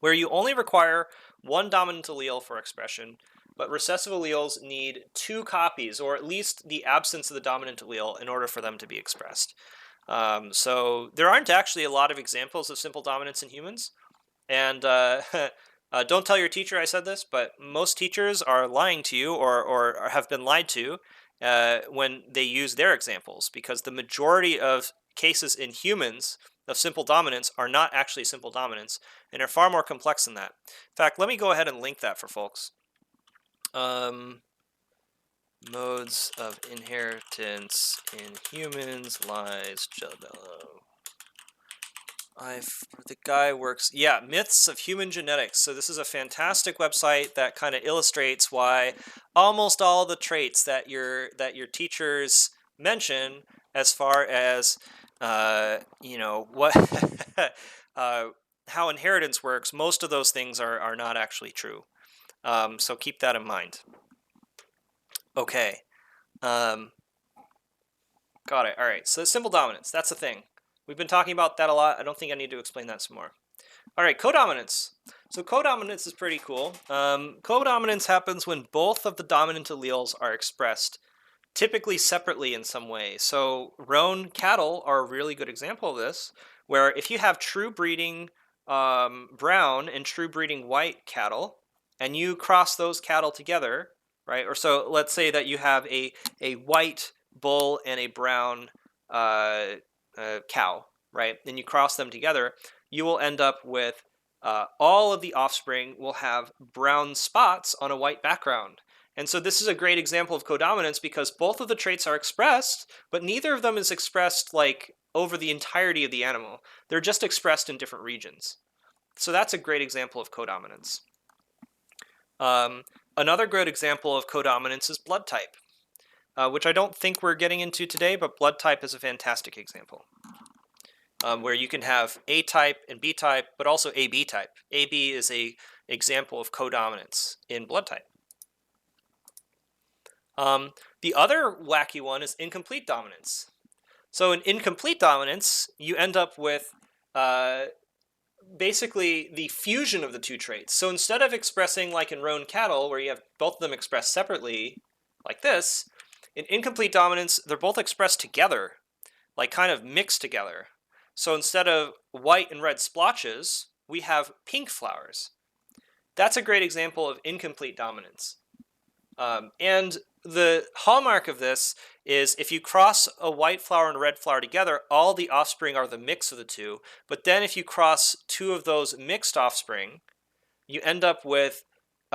where you only require one dominant allele for expression, but recessive alleles need two copies, or at least the absence of the dominant allele, in order for them to be expressed. So there aren't actually a lot of examples of simple dominance in humans, and don't tell your teacher I said this, but most teachers are lying to you or have been lied to when they use their examples, because the majority of cases in humans of simple dominance are not actually simple dominance and are far more complex than that. In fact, let me go ahead and link that for folks. Modes of inheritance in humans lies below. The guy works, yeah, Myths of Human Genetics. So this is a fantastic website that kind of illustrates why almost all the traits that your teachers mention, as far as what how inheritance works, most of those things are not actually true. So keep that in mind. Okay. Got it. All right. So simple dominance, that's the thing. We've been talking about that a lot. I don't think I need to explain that some more. All right, codominance. So codominance is pretty cool. Codominance happens when both of the dominant alleles are expressed, typically separately in some way. So roan cattle are a really good example of this, where if you have true breeding brown and true breeding white cattle, and you cross those cattle together, right? Or so let's say that you have a white bull and a brown cow, right? And you cross them together, you will end up with all of the offspring will have brown spots on a white background. And so this is a great example of codominance, because both of the traits are expressed, but neither of them is expressed like over the entirety of the animal. They're just expressed in different regions. So that's a great example of codominance. Another good example of codominance is blood type, which I don't think we're getting into today, but blood type is a fantastic example. Where you can have A type and B type, but also AB type. AB is an example of codominance in blood type. The other wacky one is incomplete dominance. So in incomplete dominance, you end up with basically the fusion of the two traits. So instead of expressing like in roan cattle, where you have both of them expressed separately, like this, in incomplete dominance, they're both expressed together, like kind of mixed together. So instead of white and red splotches, we have pink flowers. That's a great example of incomplete dominance. And the hallmark of this is if you cross a white flower and a red flower together, all the offspring are the mix of the two. But then if you cross two of those mixed offspring, you end up with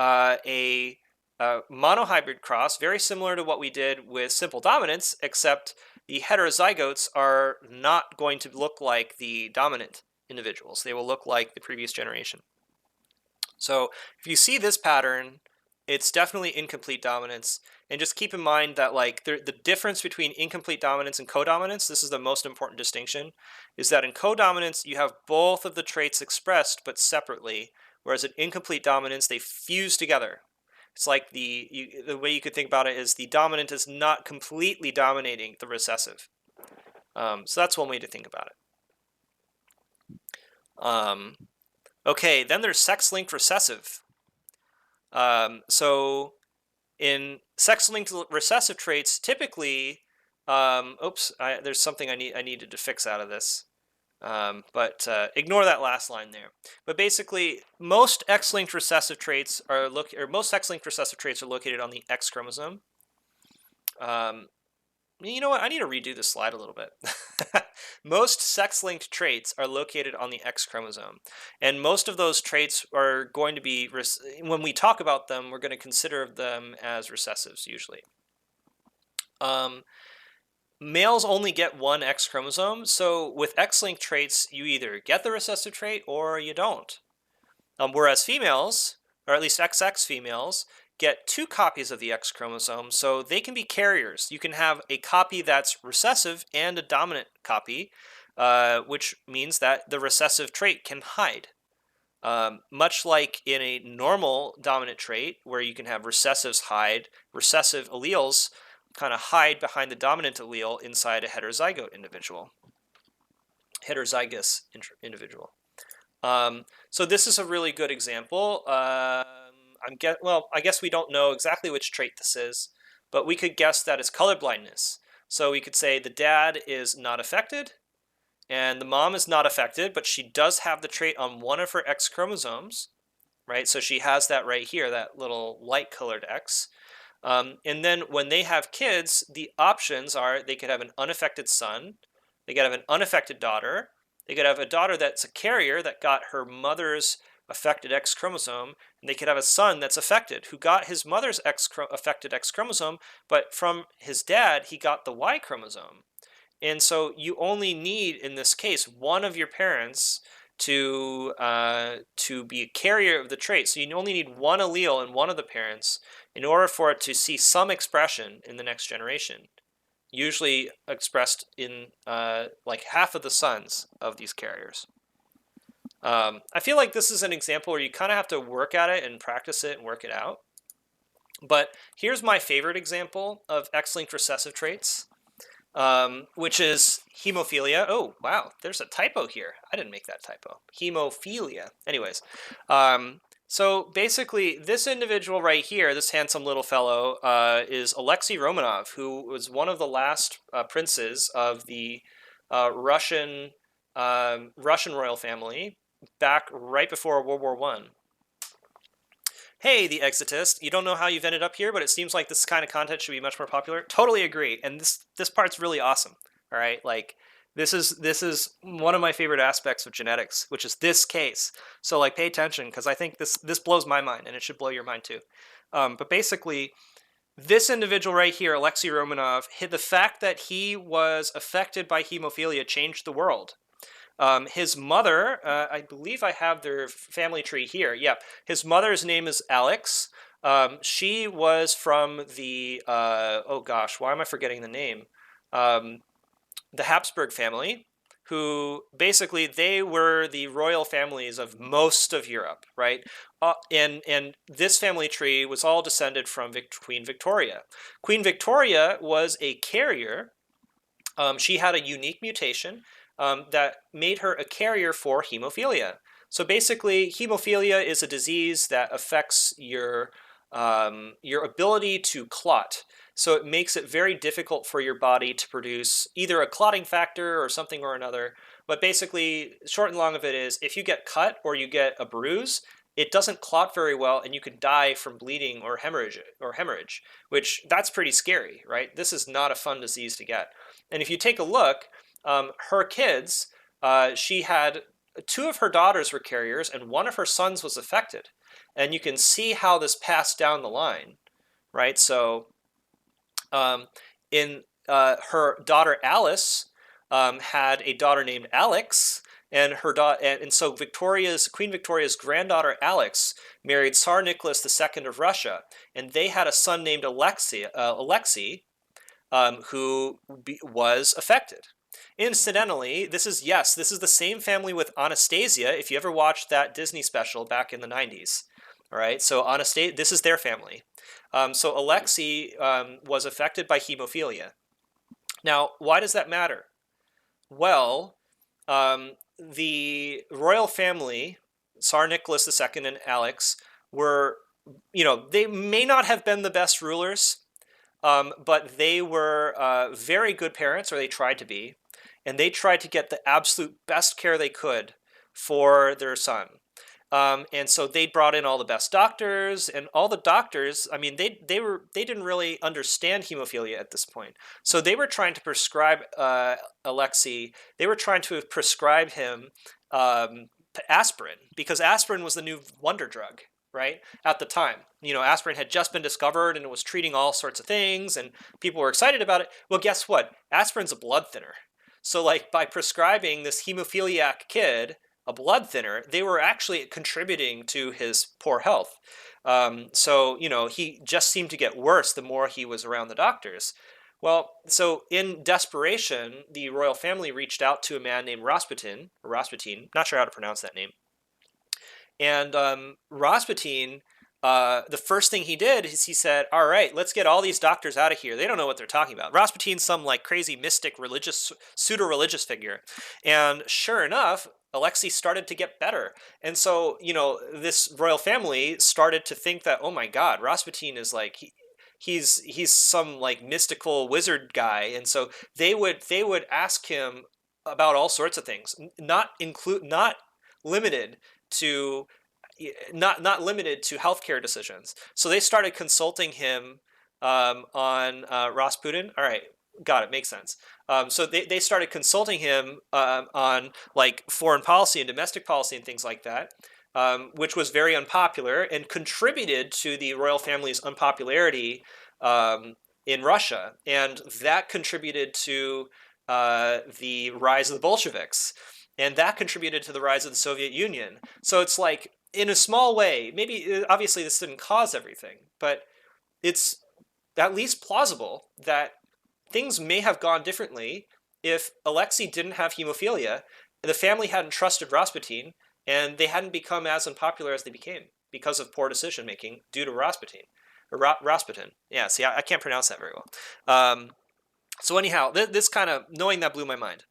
a monohybrid cross, very similar to what we did with simple dominance, except the heterozygotes are not going to look like the dominant individuals. They will look like the previous generation. So if you see this pattern, it's definitely incomplete dominance. And just keep in mind that like the difference between incomplete dominance and codominance, this is the most important distinction, is that in codominance you have both of the traits expressed but separately, whereas in incomplete dominance they fuse together. It's like the way you could think about it is the dominant is not completely dominating the recessive. So that's one way to think about it. Okay, then there's sex-linked recessive. So in sex-linked recessive traits, typically, there's something I needed to fix out of this. But ignore that last line there. But basically, most X-linked recessive traits are most X-linked recessive traits are located on the X chromosome. You know what? I need to redo this slide a little bit. Most sex-linked traits are located on the X chromosome, and most of those traits are going to be, when we talk about them, we're going to consider them as recessives usually. Males only get one X chromosome, so with X-linked traits, you either get the recessive trait or you don't. Whereas females, or at least XX females, get two copies of the X chromosome, so they can be carriers. You can have a copy that's recessive and a dominant copy, which means that the recessive trait can hide. Much like in a normal dominant trait, where you can have recessive alleles kind of hide behind the dominant allele inside a heterozygous individual. So this is a really good example. I guess we don't know exactly which trait this is, but we could guess that it's colorblindness. So we could say the dad is not affected, and the mom is not affected, but she does have the trait on one of her X chromosomes, right? So she has that right here, that little light-colored X. And then when they have kids, the options are they could have an unaffected son, they could have an unaffected daughter, they could have a daughter that's a carrier that got her mother's affected X chromosome, and they could have a son that's affected who got his mother's affected X chromosome, but from his dad, he got the Y chromosome. And so you only need, in this case, one of your parents to be a carrier of the trait. So you only need one allele in one of the parents in order for it to see some expression in the next generation, usually expressed in like half of the sons of these carriers. I feel like this is an example where you kind of have to work at it and practice it and work it out. But here's my favorite example of X-linked recessive traits, which is hemophilia. Oh, wow, there's a typo here. I didn't make that typo. Hemophilia. Anyways, so basically this individual right here, this handsome little fellow, is Alexei Romanov, who was one of the last princes of the Russian royal family back right before World War I. Hey, the Exitist, you don't know how you've ended up here, but it seems like this kind of content should be much more popular. Totally agree, and this part's really awesome. All right, like this is one of my favorite aspects of genetics, which is this case. So like, pay attention because I think this blows my mind, and it should blow your mind too. But basically, this individual right here, Alexei Romanov, the fact that he was affected by hemophilia changed the world. His mother, I believe I have their family tree here. Yeah, his mother's name is Alex. She was from the, oh gosh, why am I forgetting the name? The Habsburg family, who basically they were the royal families of most of Europe, right? And this family tree was all descended from Queen Victoria. Queen Victoria was a carrier. She had a unique mutation that made her a carrier for hemophilia. So basically, hemophilia is a disease that affects your ability to clot. So it makes it very difficult for your body to produce either a clotting factor or something or another. But basically, short and long of it is, if you get cut or you get a bruise, it doesn't clot very well, and you can die from bleeding or hemorrhage, which that's pretty scary, right? This is not a fun disease to get. And if you take a look, her kids, she had two of her daughters were carriers and one of her sons was affected. And you can see how this passed down the line, right? So in her daughter Alice had a daughter named Alex, and her and so Queen Victoria's granddaughter Alex married Tsar Nicholas II of Russia, and they had a son named Alexei, who was affected. Incidentally, this is the same family with Anastasia, if you ever watched that Disney special back in the 90s. All right, so Anastasia, this is their family. So Alexei was affected by hemophilia. Now, why does that matter? Well, the royal family, Tsar Nicholas II and Alex, were, they may not have been the best rulers, but they were very good parents, or they tried to be, and they tried to get the absolute best care they could for their son. And so they brought in all the best doctors, and all the doctors, I mean, they didn't really understand hemophilia at this point. So they were trying to prescribe Alexei, they were trying to prescribe him aspirin, because aspirin was the new wonder drug, right? At the time, aspirin had just been discovered and it was treating all sorts of things and people were excited about it. Well, guess what? Aspirin's a blood thinner. So like by prescribing this hemophiliac kid a blood thinner, they were actually contributing to his poor health. So, he just seemed to get worse the more he was around the doctors. Well, so in desperation, the royal family reached out to a man named Rasputin, not sure how to pronounce that name. And Rasputin, the first thing he did is he said, "All right, let's get all these doctors out of here. They don't know what they're talking about." Rasputin's some like crazy mystic, religious, pseudo-religious figure, and sure enough, Alexei started to get better. And so, this royal family started to think that, oh my God, Rasputin is like he's some like mystical wizard guy, and so they would ask him about all sorts of things, not limited to not limited to healthcare decisions. So they started consulting him on Rasputin. All right, got it, makes sense. So they started consulting him on like foreign policy and domestic policy and things like that, which was very unpopular and contributed to the royal family's unpopularity in Russia, and that contributed to the rise of the Bolsheviks, and that contributed to the rise of the Soviet Union. So it's like, in a small way, maybe obviously this didn't cause everything, but it's at least plausible that things may have gone differently if Alexei didn't have hemophilia, the family hadn't trusted Rasputin, and they hadn't become as unpopular as they became because of poor decision making due to Rasputin. Or Rasputin. Yeah, see, I can't pronounce that very well. So anyhow, this kind of, knowing that blew my mind.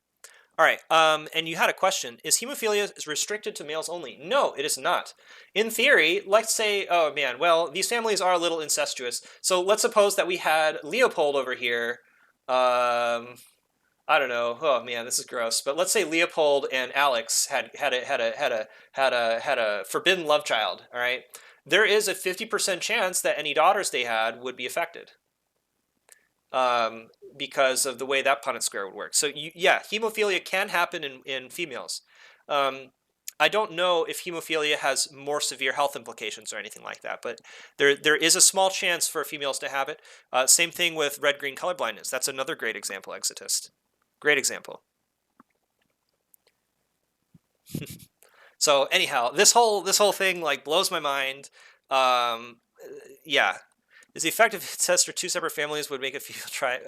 All right, and you had a question. Is hemophilia restricted to males only? No, it is not. In theory, let's say, oh man, well, these families are a little incestuous. So let's suppose that we had Leopold over here. I don't know. Oh man, this is gross. But let's say Leopold and Alex had a forbidden love child. All right, there is a 50% chance that any daughters they had would be affected, because of the way that Punnett square would work. So yeah, hemophilia can happen in females. Um, I don't know if hemophilia has more severe health implications or anything like that, but there is a small chance for females to have it. Same thing with red-green color blindness. That's another great example, exotist. Great example. So anyhow, this whole thing like blows my mind. Um, yeah, is the effective test for two separate families would make a female try.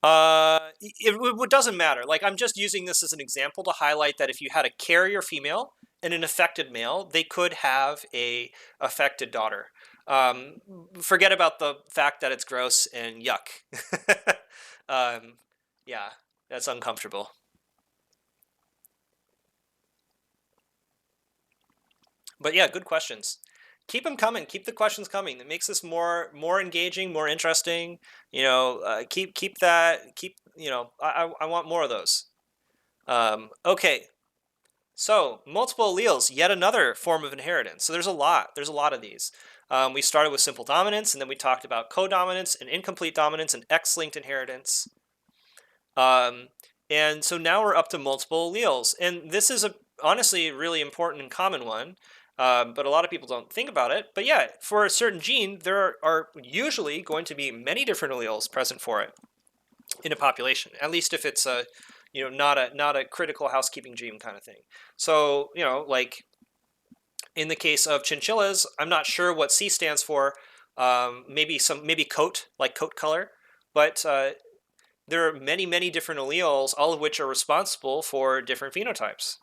It doesn't matter. Like, I'm just using this as an example to highlight that if you had a carrier female and an affected male, they could have a affected daughter. Um, Forget about the fact that it's gross and yuck. um, yeah, that's uncomfortable. But yeah, good questions. Keep them coming. Keep the questions coming. It makes this more engaging, more interesting. Keep that. Keep I want more of those. Okay, so multiple alleles, yet another form of inheritance. So there's a lot. There's a lot of these. We started with simple dominance, and then we talked about codominance and incomplete dominance and X-linked inheritance. Um, and so now we're up to multiple alleles, and this is honestly a really important and common one. But a lot of people don't think about it. But yeah, for a certain gene, there are usually going to be many different alleles present for it in a population, at least if it's not a critical housekeeping gene kind of thing. So like in the case of chinchillas, I'm not sure what C stands for. Maybe coat, like coat color, but there are many different alleles, all of which are responsible for different phenotypes.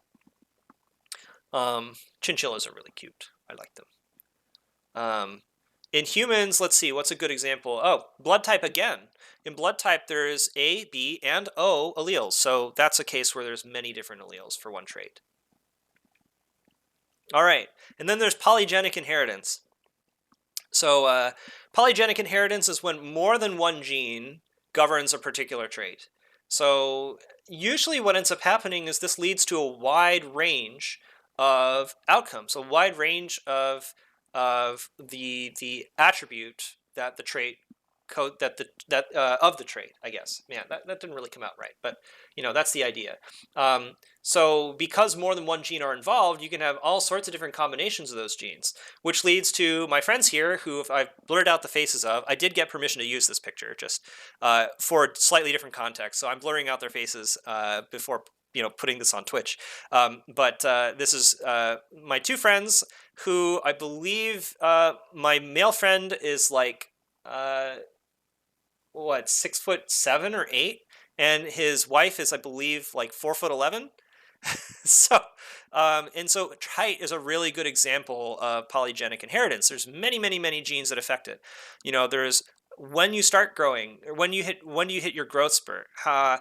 Chinchillas are really cute. I like them. In humans, let's see, what's a good example? Oh, blood type again. In blood type, there's A, B, and O alleles. So that's a case where there's many different alleles for one trait. All right, and then there's polygenic inheritance. So polygenic inheritance is when more than one gene governs a particular trait. So usually what ends up happening is this leads to a wide range of outcomes, a wide range of the attribute that the trait code of the trait, I guess. Man, that didn't really come out right, but that's the idea. So because more than one gene are involved, you can have all sorts of different combinations of those genes, which leads to my friends here, who if I've blurred out the faces of, I did get permission to use this picture just for slightly different context. So I'm blurring out their faces before putting this on Twitch. But this is my two friends who I believe my male friend is like what, 6'7" or 8, and his wife is, I believe, like 4'11". So, and so height is a really good example of polygenic inheritance. There's many, many, many genes that affect it. There's when you start growing, or when you hit your growth spurt, how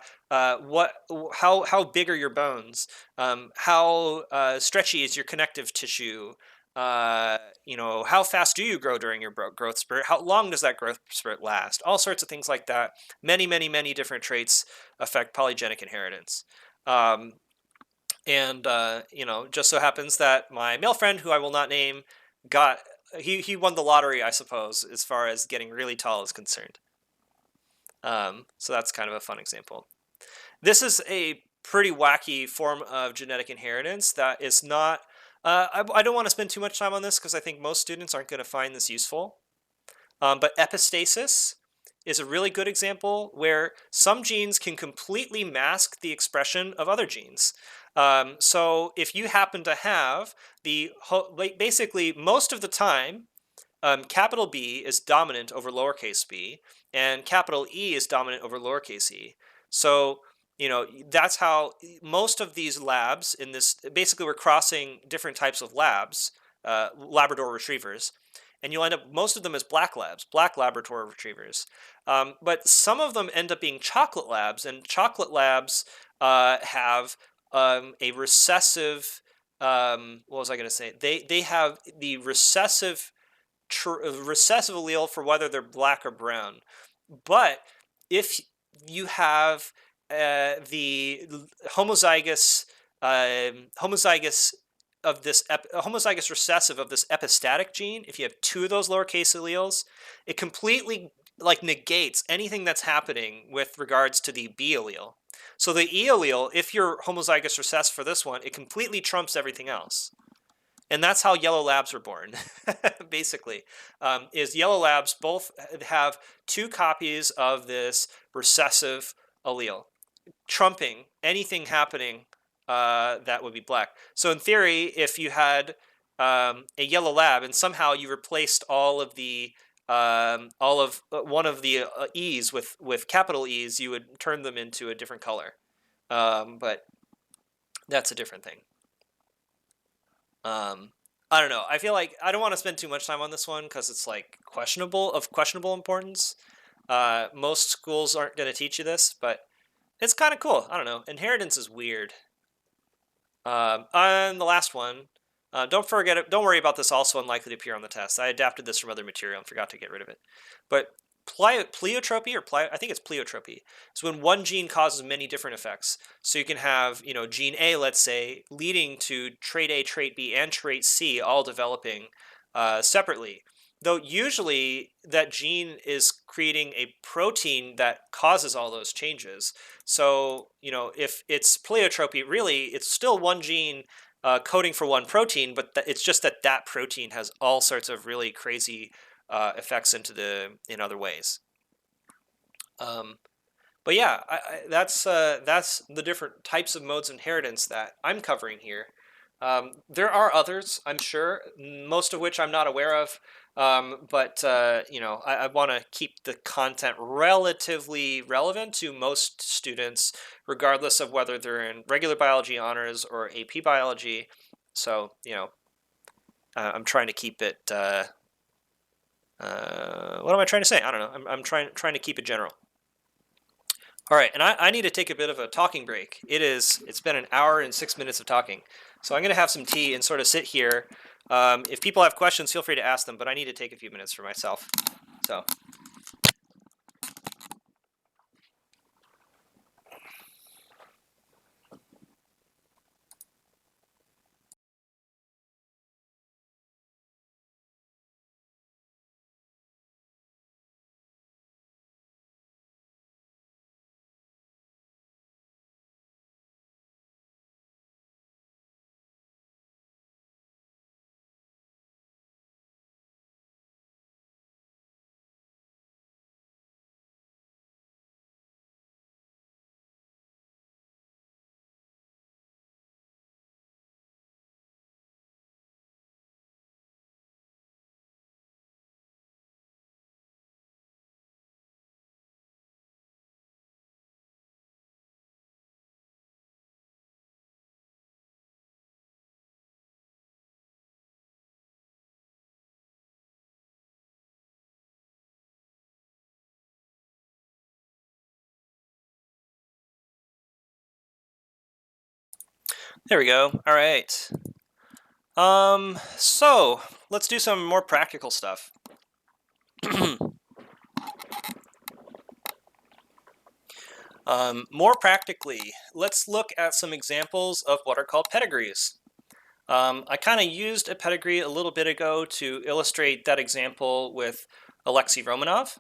big are your bones, how stretchy is your connective tissue, how fast do you grow during your growth spurt, how long does that growth spurt last, all sorts of things like that. Many, many, many different traits affect polygenic inheritance. Um, and just so happens that my male friend, who I will not name, got he won the lottery, I suppose, as far as getting really tall is concerned. So that's kind of a fun example. This is a pretty wacky form of genetic inheritance that is not. I don't want to spend too much time on this because I think most students aren't going to find this useful. But epistasis is a really good example where some genes can completely mask the expression of other genes. So if you happen to have basically most of the time, capital B is dominant over lowercase b, and capital E is dominant over lowercase e. So, that's how most of these labs in this, basically we're crossing different types of labs, Labrador retrievers, and you'll end up, most of them as black labs, black Labrador retrievers. But some of them end up being chocolate labs, and chocolate labs have a recessive, what was I going to say? They have the recessive allele for whether they're black or brown. But if you have the homozygous of this homozygous recessive of this epistatic gene, if you have two of those lowercase alleles, it completely like negates anything that's happening with regards to the B allele. So the E allele, if you're homozygous recessive for this one, it completely trumps everything else. And that's how yellow labs were born, basically. Is yellow labs both have two copies of this recessive allele, trumping anything happening that would be black. So in theory, if you had a yellow lab and somehow you replaced all of one of the E's with capital E's, you would turn them into a different color. But that's a different thing. I don't know. I feel like I don't want to spend too much time on this one because it's like questionable importance. Most schools aren't going to teach you this, but it's kind of cool. I don't know. Inheritance is weird. And the last one, don't forget it. Don't worry about this also unlikely to appear on the test. I adapted this from other material and forgot to get rid of it. But pleiotropy, I think it's pleiotropy, is when one gene causes many different effects. So you can have, gene A, let's say, leading to trait A, trait B, and trait C all developing separately. Though usually that gene is creating a protein that causes all those changes. So, if it's pleiotropy, really, it's still one gene coding for one protein, but it's just that protein has all sorts of really crazy effects in other ways. But yeah, that's the different types of modes of inheritance that I'm covering here. There are others, I'm sure, most of which I'm not aware of. But I want to keep the content relatively relevant to most students, regardless of whether they're in regular biology honors or AP biology. So, I'm trying to keep it. What am I trying to say? I don't know. I'm trying to keep it general. All right, and I need to take a bit of a talking break. It's been an hour and 6 minutes of talking, so I'm going to have some tea and sort of sit here. If people have questions, feel free to ask them, but I need to take a few minutes for myself. So. There we go. All right. So let's do some more practical stuff. More practically, let's look at some examples of what are called pedigrees. I kind of used a pedigree a little bit ago to illustrate that example with Alexei Romanov.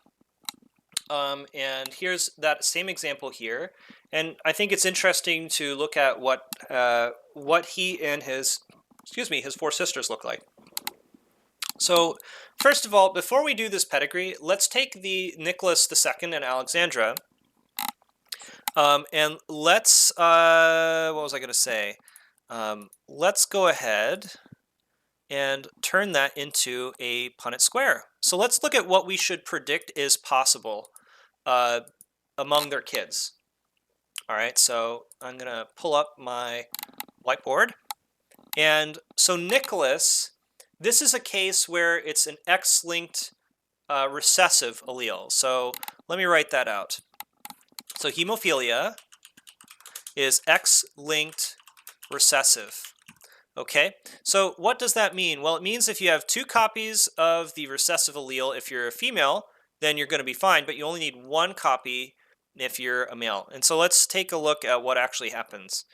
And here's that same example here. And I think it's interesting to look at what he and his four sisters look like. So first of all, before we do this pedigree, let's take the Nicholas II and Alexandra, and let's what was I going to say? Let's go ahead and turn that into a Punnett square. So let's look at what we should predict is possible among their kids. All right, so I'm going to pull up my whiteboard. And so Nicholas, this is a case where it's an X-linked recessive allele. So let me write that out. So hemophilia is X-linked recessive. Okay, so what does that mean? Well, it means if you have 2 copies of the recessive allele, if you're a female, then you're going to be fine, but you only need 1 copy if you're a male. And so let's take a look at what actually happens.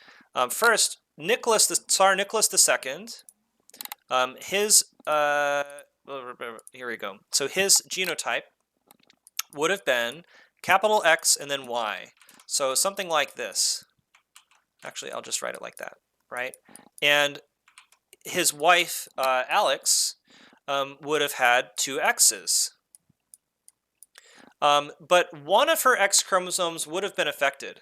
First, Tsar Nicholas II, here we go. So his genotype would have been capital X and then Y. So something like this. Actually, I'll just write it like that, right? And his wife, Alex, would have had 2 X's. But one of her X chromosomes would have been affected.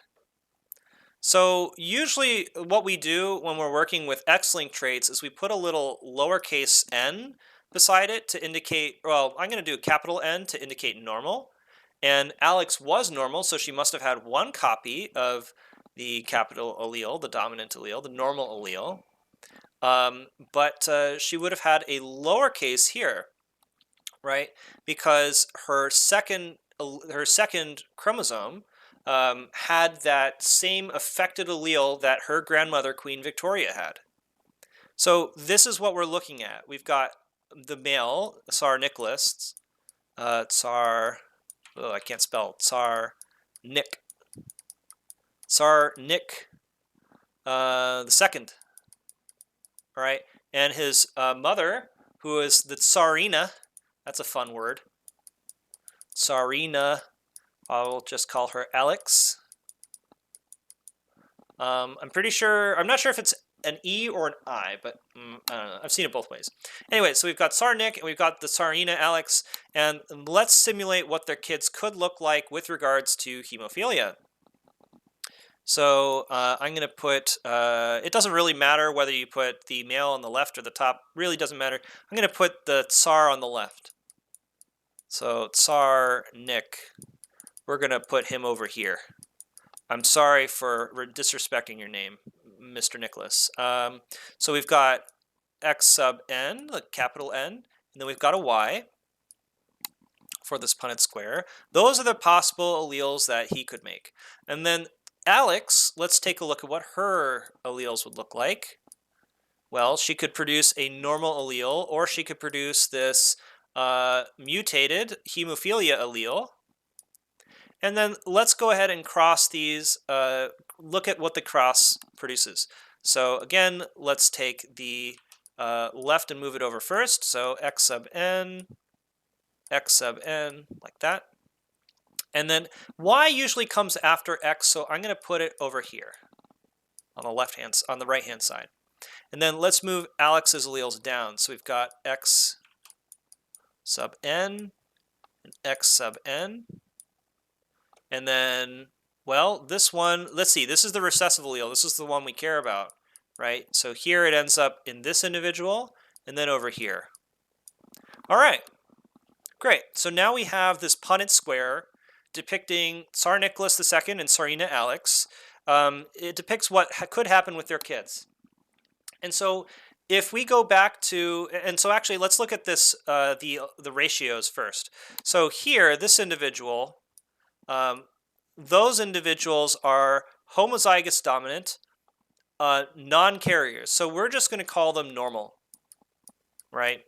So usually what we do when we're working with X-linked traits is we put a little lowercase n beside it to indicate, well, I'm going to do a capital N to indicate normal. And Alex was normal, so she must have had 1 copy of the capital allele, the dominant allele, the normal allele. But she would have had a lowercase here, right? Because her second chromosome had that same affected allele that her grandmother, Queen Victoria, had. So this is what we're looking at. We've got the male, Tsar Nicholas, I can't spell, Tsar Nick the second. All right, and his mother, who is the Tsarina, that's a fun word. Tsarina, I'll just call her Alex. I'm not sure if it's an E or an I, but I don't know. I've seen it both ways. Anyway, so we've got Tsar Nick and we've got the Tsarina Alex, and let's simulate what their kids could look like with regards to hemophilia. So I'm going to put, it doesn't really matter whether you put the male on the left or the top, really doesn't matter. I'm going to put the Tsar on the left. So Tsar Nick, we're going to put him over here. I'm sorry for disrespecting your name, Mr. Nicholas. So we've got X sub n, the capital N, and then we've got a Y for this Punnett square. Those are the possible alleles that he could make. And then Alex, let's take a look at what her alleles would look like. Well, she could produce a normal allele, or she could produce this mutated hemophilia allele. And then let's go ahead and cross these, look at what the cross produces. So again, let's take the left and move it over first. So X sub n, like that. And then Y usually comes after X, so I'm going to put it over here on the right hand side. And then let's move Alex's alleles down. So we've got X sub n and X sub n. And then, well, this one, let's see, this is the recessive allele. This is the one we care about, right? So here it ends up in this individual and then over here. All right, great. So now we have this Punnett square depicting Tsar Nicholas II and Tsarina Alex. It depicts what could happen with their kids. And so if we go back to, and so actually let's look at this, the ratios first. So here, this individual, those individuals are homozygous dominant, non-carriers. So we're just going to call them normal, right?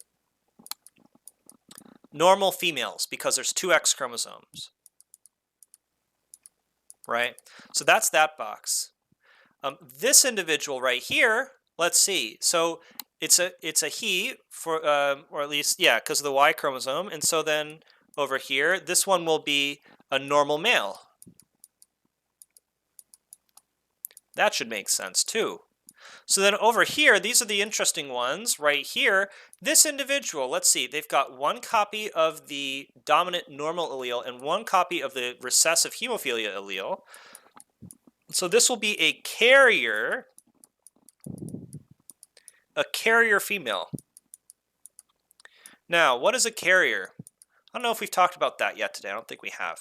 Normal females, because there's 2 X chromosomes, right? So that's that box. This individual right here, let's see. So it's a he for, or at least, yeah, because of the Y chromosome. And so then over here, this one will be a normal male. That should make sense too. So then over here, these are the interesting ones right here. This individual, let's see, they've got 1 copy of the dominant normal allele and 1 copy of the recessive hemophilia allele. So this will be a carrier female. Now, what is a carrier? I don't know if we've talked about that yet today. I don't think we have.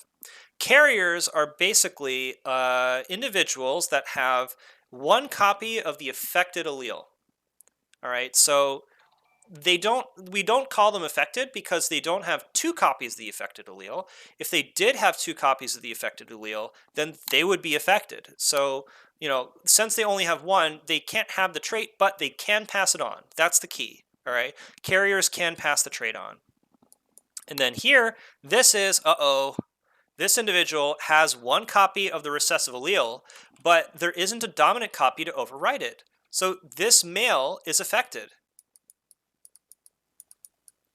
Carriers are basically individuals that have 1 copy of the affected allele. All right, so we don't call them affected because they don't have 2 copies of the affected allele. If they did have 2 copies of the affected allele, then they would be affected. So, you know, since they only have 1, they can't have the trait, but they can pass it on. That's the key. All right, carriers can pass the trait on. And then here, this is, this individual has 1 copy of the recessive allele, but there isn't a dominant copy to override it. So this male is affected.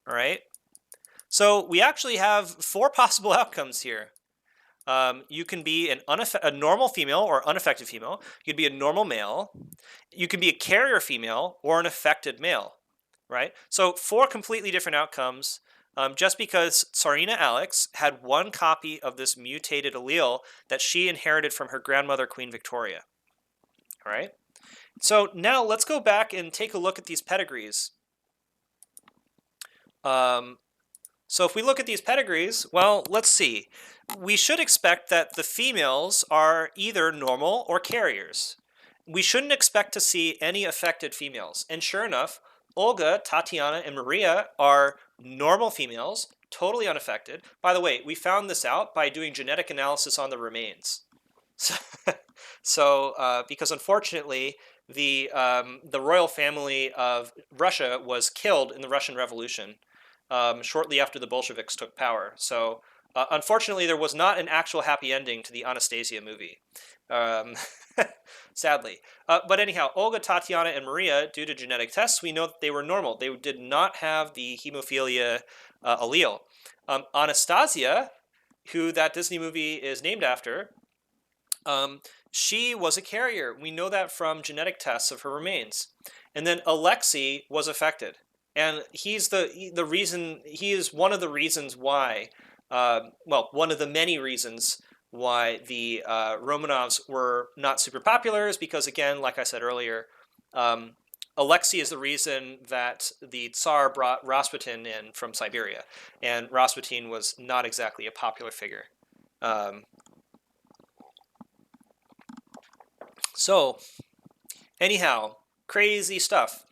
All right. So we actually have 4 possible outcomes here. You can be a normal female or unaffected female. You could be a normal male. You can be a carrier female or an affected male. Right. So 4 completely different outcomes. Just because Tsarina Alex had 1 copy of this mutated allele that she inherited from her grandmother, Queen Victoria. All right. So now let's go back and take a look at these pedigrees. So if we look at these pedigrees, well, let's see. We should expect that the females are either normal or carriers. We shouldn't expect to see any affected females. And sure enough, Olga, Tatiana, and Maria are normal females, totally unaffected. By the way, we found this out by doing genetic analysis on the remains. Because unfortunately, the royal family of Russia was killed in the Russian Revolution shortly after the Bolsheviks took power. So unfortunately, there was not an actual happy ending to the Anastasia movie. Sadly. But anyhow, Olga, Tatiana, and Maria, due to genetic tests, we know that they were normal. They did not have the hemophilia allele. Anastasia, who that Disney movie is named after, she was a carrier. We know that from genetic tests of her remains. And then Alexei was affected. And he's the reason, he is one of the reasons why, one of the many reasons why the Romanovs were not super popular is because, again, like I said earlier, Alexei is the reason that the Tsar brought Rasputin in from Siberia. And Rasputin was not exactly a popular figure. So, anyhow, crazy stuff.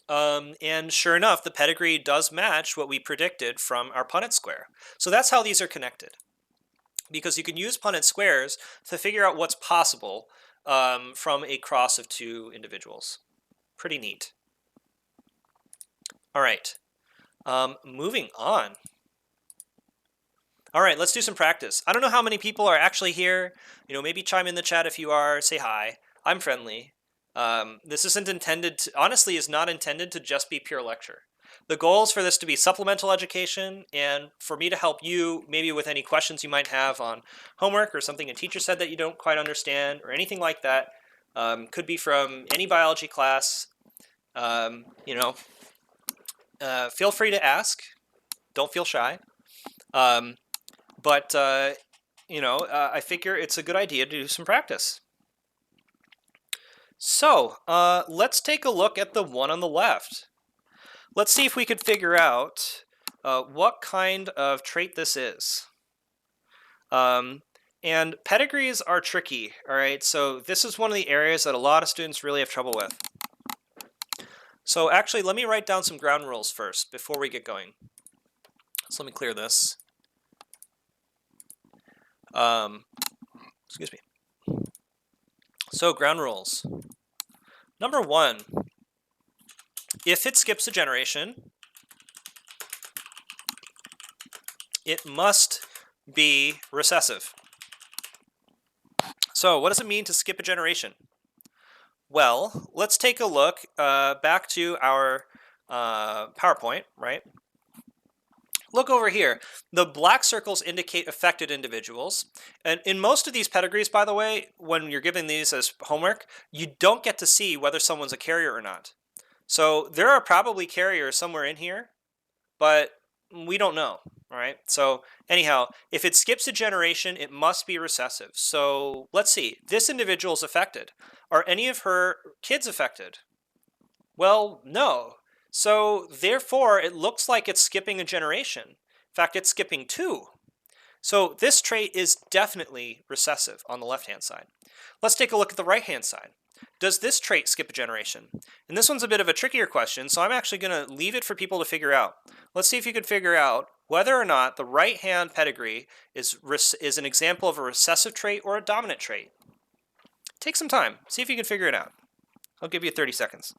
And sure enough, the pedigree does match what we predicted from our Punnett square. So that's how these are connected. Because you can use Punnett squares to figure out what's possible from a cross of 2 individuals. Pretty neat. All right, moving on. All right, let's do some practice. I don't know how many people are actually here. You know, maybe chime in the chat if you are. Say hi. I'm friendly. This isn't intended to, honestly, is not intended to just be pure lecture. The goal is for this to be supplemental education and for me to help you maybe with any questions you might have on homework or something a teacher said that you don't quite understand or anything like that. Could be from any biology class. Feel free to ask. Don't feel shy. I figure it's a good idea to do some practice. So let's take a look at the one on the left. Let's see if we could figure out what kind of trait this is. And pedigrees are tricky, all right? So this is one of the areas that a lot of students really have trouble with. So actually, let me write down some ground rules first before we get going. So let me clear this. Excuse me. So ground rules. Number one, if it skips a generation, it must be recessive. So what does it mean to skip a generation? Well, let's take a look back to our PowerPoint, right? Look over here. The black circles indicate affected individuals. And in most of these pedigrees, by the way, when you're giving these as homework, you don't get to see whether someone's a carrier or not. So there are probably carriers somewhere in here, but we don't know, right? So anyhow, if it skips a generation, it must be recessive. So let's see. This individual is affected. Are any of her kids affected? Well, no. So therefore, it looks like it's skipping a generation. In fact, it's skipping two. So this trait is definitely recessive on the left-hand side. Let's take a look at the right-hand side. Does this trait skip a generation? And this one's a bit of a trickier question, so I'm actually going to leave it for people to figure out. Let's see if you could figure out whether or not the right-hand pedigree is an example of a recessive trait or a dominant trait. Take some time. See if you can figure it out. I'll give you 30 seconds.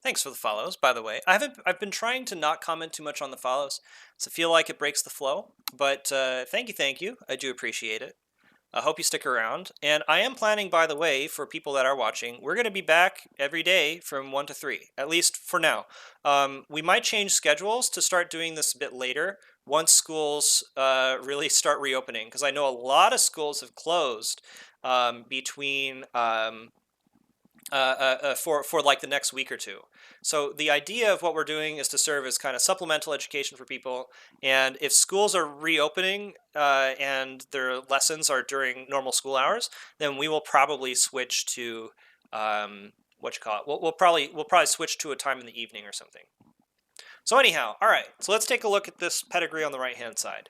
Thanks for the follows, by the way. I've been trying to not comment too much on the follows, so I feel like it breaks the flow. But thank you. I do appreciate it. I hope you stick around. And I am planning, by the way, for people that are watching, we're going to be back every day from 1 to 3, at least for now. We might change schedules to start doing this a bit later once schools really start reopening, because I know a lot of schools have closed between for like the next week or two. So the idea of what we're doing is to serve as kind of supplemental education for people. And if schools are reopening and their lessons are during normal school hours, then we will probably switch to what you call it. We'll probably switch to a time in the evening or something. So anyhow, all right. So let's take a look at this pedigree on the right hand side.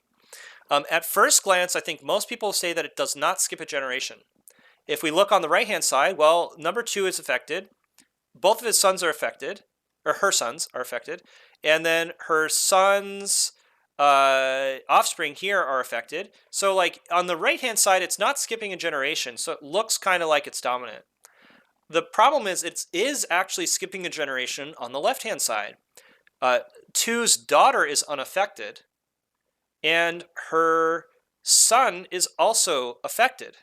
At first glance, I think most people say that it does not skip a generation. If we look on the right-hand side, well, number 2 is affected. Both of his sons are affected, or her sons are affected. And then her son's offspring here are affected. So like on the right-hand side, it's not skipping a generation. So it looks kind of like it's dominant. The problem is it is actually skipping a generation on the left-hand side. 2's daughter is unaffected. And her son is also affected.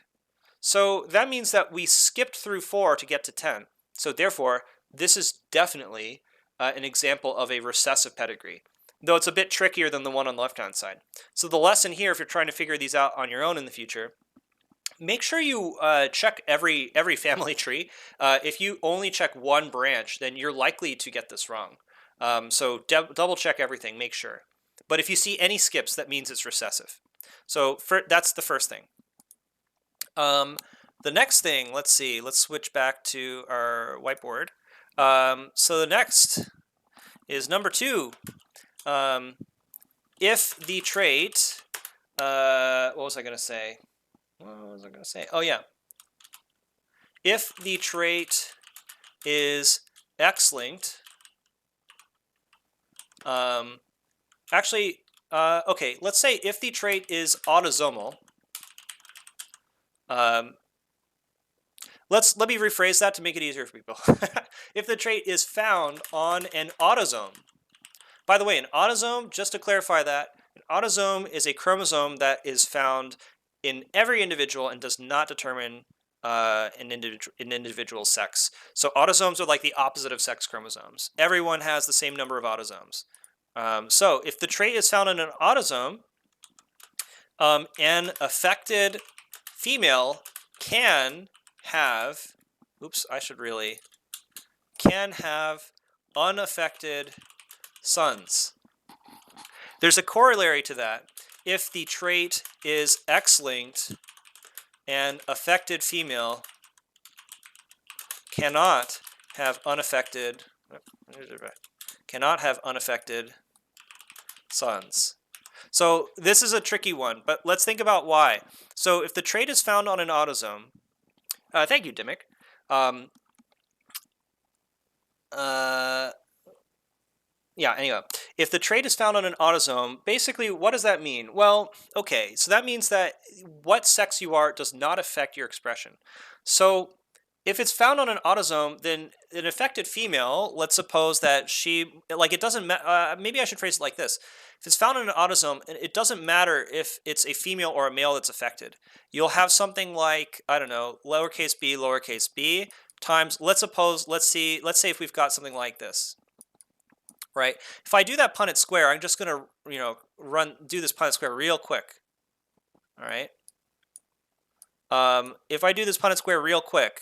So that means that we skipped through 4 to get to 10. So therefore, this is definitely an example of a recessive pedigree, though it's a bit trickier than the one on the left-hand side. So the lesson here, if you're trying to figure these out on your own in the future, make sure you check every family tree. If you only check one branch, then you're likely to get this wrong. So double check everything, make sure. But if you see any skips, that means it's recessive. So that's the first thing. The next thing, let's see, let's switch back to our whiteboard. So the next is number 2. If the trait, what was I going to say? Oh, yeah. If the trait is X-linked, okay, let's say if the trait is autosomal, let me rephrase that to make it easier for people. If the trait is found on an autosome, by the way, an autosome, just to clarify that, an autosome is a chromosome that is found in every individual and does not determine an individual's sex. So autosomes are like the opposite of sex chromosomes. Everyone has the same number of autosomes. So if the trait is found in an autosome, an affected female can have, can have unaffected sons. There's a corollary to that. If the trait is X-linked, an affected female cannot have unaffected sons. So this is a tricky one, but let's think about why. So if the trait is found on an autosome, thank you, Dimmick. Um, uh, yeah, anyway, if the trait is found on an autosome, basically what does that mean? Well, okay, so that means that what sex you are does not affect your expression. So if it's found on an autosome, then an affected female, let's suppose that she, like it doesn't maybe I should phrase it like this. If it's found in an autosome, it doesn't matter if it's a female or a male that's affected. You'll have something like, I don't know, lowercase b times, let's say if we've got something like this. Right? If I do that Punnett square, I'm just going to, do this Punnett square real quick. All right? If I do this Punnett square real quick,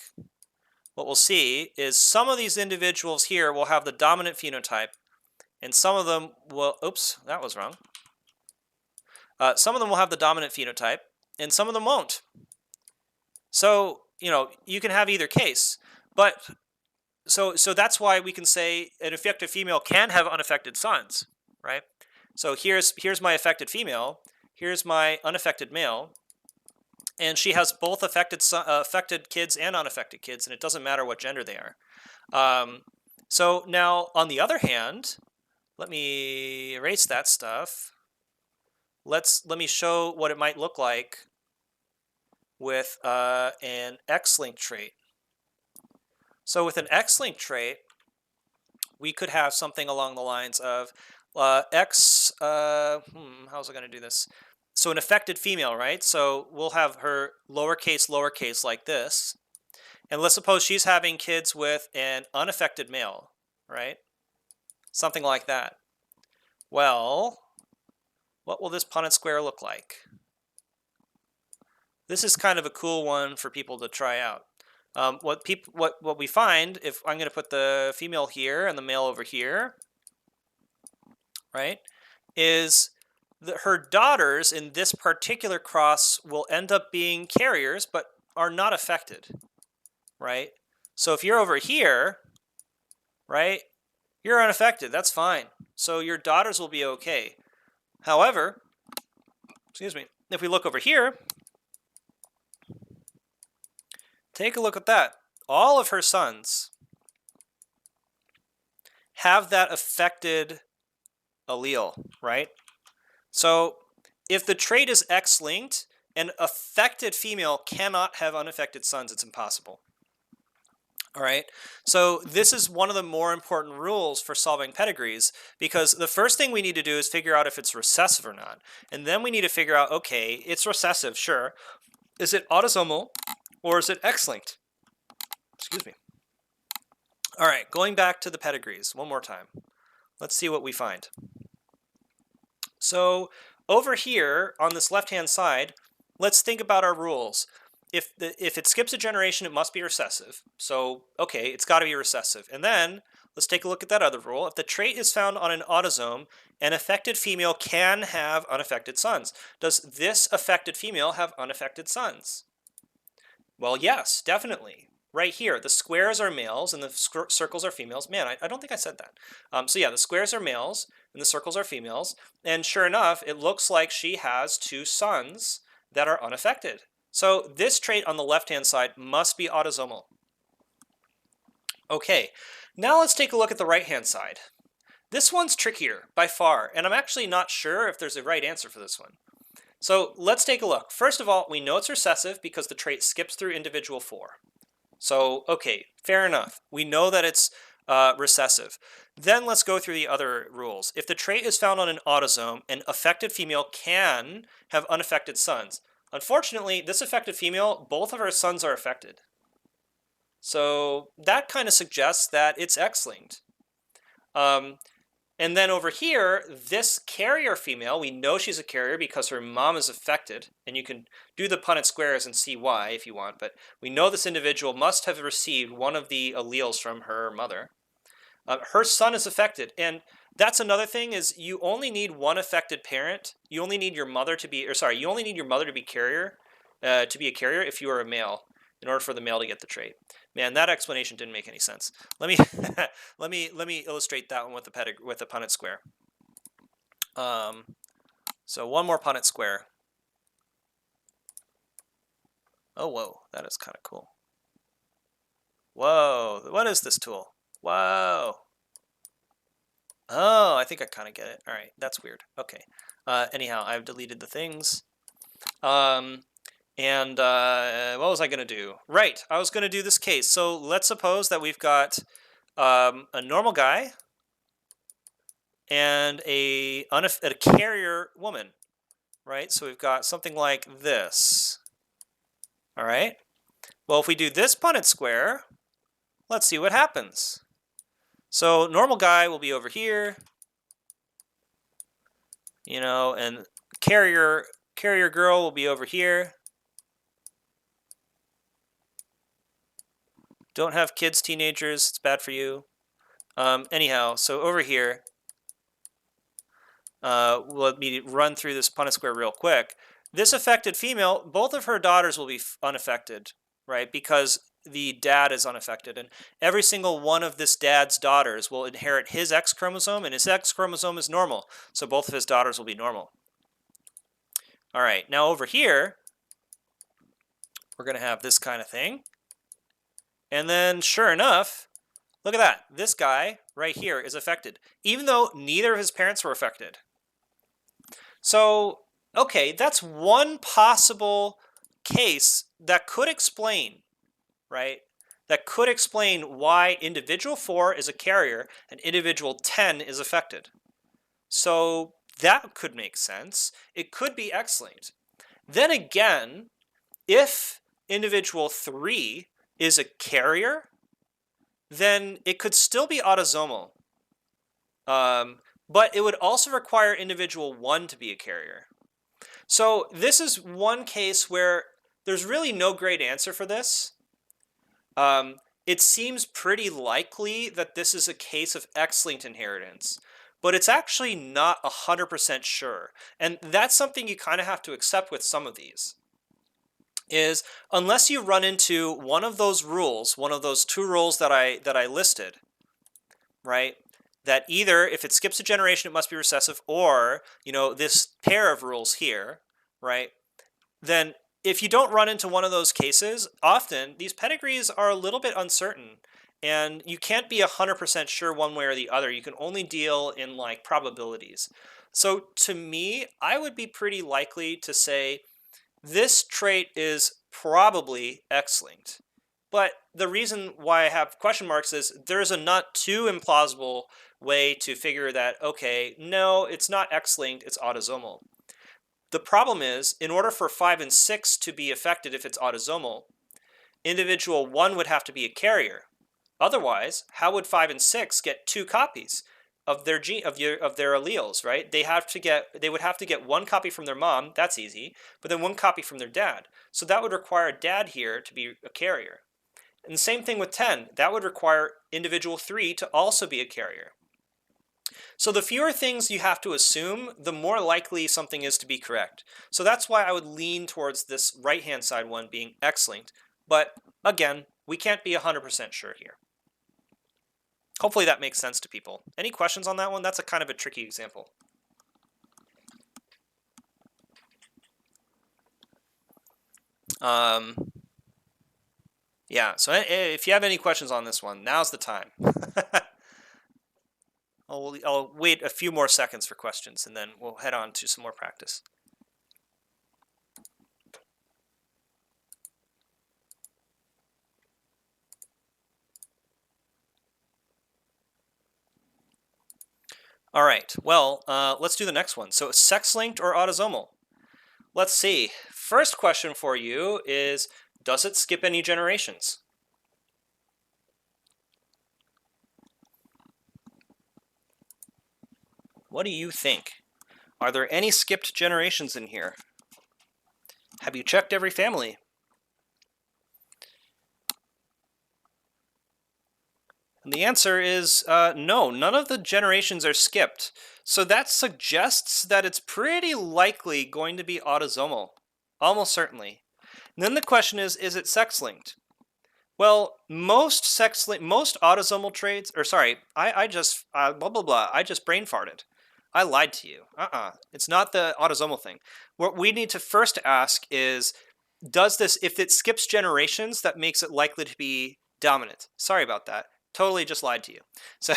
what we'll see is some of these individuals here will have the dominant phenotype, and some of them will, oops, that was wrong. Some of them will have the dominant phenotype, and some of them won't. So, you can have either case, but so that's why we can say an affected female can have unaffected sons, right? So here's my affected female, here's my unaffected male, and she has both affected kids and unaffected kids, and it doesn't matter what gender they are. So now, on the other hand, let me erase that stuff. Let me show what it might look like with an X-linked trait. So with an X-linked trait, we could have something along the lines of how's I going to do this? So an affected female, right? So we'll have her lowercase like this. And let's suppose she's having kids with an unaffected male, right? Something like that. Well, what will this Punnett square look like? This is kind of a cool one for people to try out. What we find, if I'm going to put the female here and the male over here, right, is that her daughters in this particular cross will end up being carriers, but are not affected, right? So if you're over here, right, you're unaffected. That's fine. So your daughters will be okay. However, excuse me, if we look over here, take a look at that. All of her sons have that affected allele, right? So if the trait is X-linked, an affected female cannot have unaffected sons. It's impossible. All right, so this is one of the more important rules for solving pedigrees, because the first thing we need to do is figure out if it's recessive or not. And then we need to figure out, okay, it's recessive, sure. Is it autosomal or is it X-linked? Excuse me. All right, going back to the pedigrees one more time. Let's see what we find. So over here on this left-hand side, let's think about our rules. If it skips a generation, it must be recessive. So, okay, it's got to be recessive. And then let's take a look at that other rule. If the trait is found on an autosome, an affected female can have unaffected sons. Does this affected female have unaffected sons? Well, yes, definitely. Right here, the squares are males and the circles are females. Man, I don't think I said that. So yeah, the squares are males and the circles are females. And sure enough, it looks like she has two sons that are unaffected. So this trait on the left-hand side must be autosomal. Okay, now let's take a look at the right-hand side. This one's trickier by far, and I'm actually not sure if there's a right answer for this one. So let's take a look. First of all, we know it's recessive because the trait skips through individual 4. So, okay, fair enough. We know that it's recessive. Then let's go through the other rules. If the trait is found on an autosome, an affected female can have unaffected sons. Unfortunately, this affected female, both of her sons are affected. So that kind of suggests that it's X-linked. And then over here, this carrier female, we know she's a carrier because her mom is affected. And you can do the Punnett squares and see why if you want. But we know this individual must have received one of the alleles from her mother. Her son is affected. And that's another thing is you only need one affected parent. You only need your mother to be, you only need your mother to be to be a carrier if you are a male in order for the male to get the trait. Man, that explanation didn't make any sense. Let me let me illustrate that one with the Punnett square. So one more Punnett square. Oh, whoa, that is kind of cool. Whoa, what is this tool? Whoa. Oh, I think I kind of get it. All right, that's weird. Okay. Anyhow, I've deleted the things. And what was I going to do? Right, I was going to do this case. So let's suppose that we've got a normal guy and a carrier woman, right? So we've got something like this. All right. Well, if we do this Punnett square, let's see what happens. So normal guy will be over here, you know, and carrier girl will be over here. Don't have kids, teenagers, it's bad for you. Anyhow, so over here, let me run through this Punnett square real quick. This affected female, both of her daughters will be unaffected, right? Because the dad is unaffected, and every single one of this dad's daughters will inherit his X chromosome, and his X chromosome is normal, so both of his daughters will be normal. All right, now over here, we're going to have this kind of thing. And then, sure enough, look at that. This guy right here is affected, even though neither of his parents were affected. So, okay, that's one possible case that could explain, right? That could explain why individual 4 is a carrier and individual 10 is affected. So that could make sense. It could be X-linked. Then again, if individual 3 is a carrier, then it could still be autosomal. But it would also require individual 1 to be a carrier. So this is one case where there's really no great answer for this. It seems pretty likely that this is a case of X-linked inheritance, but it's actually not 100% sure. And that's something you kind of have to accept with some of these. Is unless you run into one of those rules, one of those 2 rules that I listed, right? That either if it skips a generation, it must be recessive, or this pair of rules here, right? Then if you don't run into one of those cases, often these pedigrees are a little bit uncertain, and you can't be 100% sure one way or the other. You can only deal in like probabilities. So to me, I would be pretty likely to say this trait is probably X-linked. But the reason why I have question marks is there's a not too implausible way to figure that, okay, no, it's not X-linked, it's autosomal. The problem is, in order for 5 and 6 to be affected if it's autosomal, individual 1 would have to be a carrier. Otherwise, how would 5 and 6 get 2 copies of their alleles, right? They would have to get 1 copy from their mom, that's easy, but then 1 copy from their dad. So that would require dad here to be a carrier. And the same thing with 10, that would require individual 3 to also be a carrier. So the fewer things you have to assume, the more likely something is to be correct. So that's why I would lean towards this right-hand side one being X-linked. But again, we can't be 100% sure here. Hopefully that makes sense to people. Any questions on that one? That's a kind of a tricky example. Yeah, so if you have any questions on this one, now's the time. I'll wait a few more seconds for questions, and then we'll head on to some more practice. All right, well, let's do the next one. So sex-linked or autosomal? Let's see. First question for you is, does it skip any generations? What do you think? Are there any skipped generations in here? Have you checked every family? And the answer is no, none of the generations are skipped. So that suggests that it's pretty likely going to be autosomal, almost certainly. And then the question is it sex-linked? Well, most autosomal traits, or sorry, I just brain farted. I lied to you. It's not the autosomal thing. What we need to first ask is, does this, if it skips generations, that makes it likely to be dominant? Sorry about that. Totally just lied to you. So,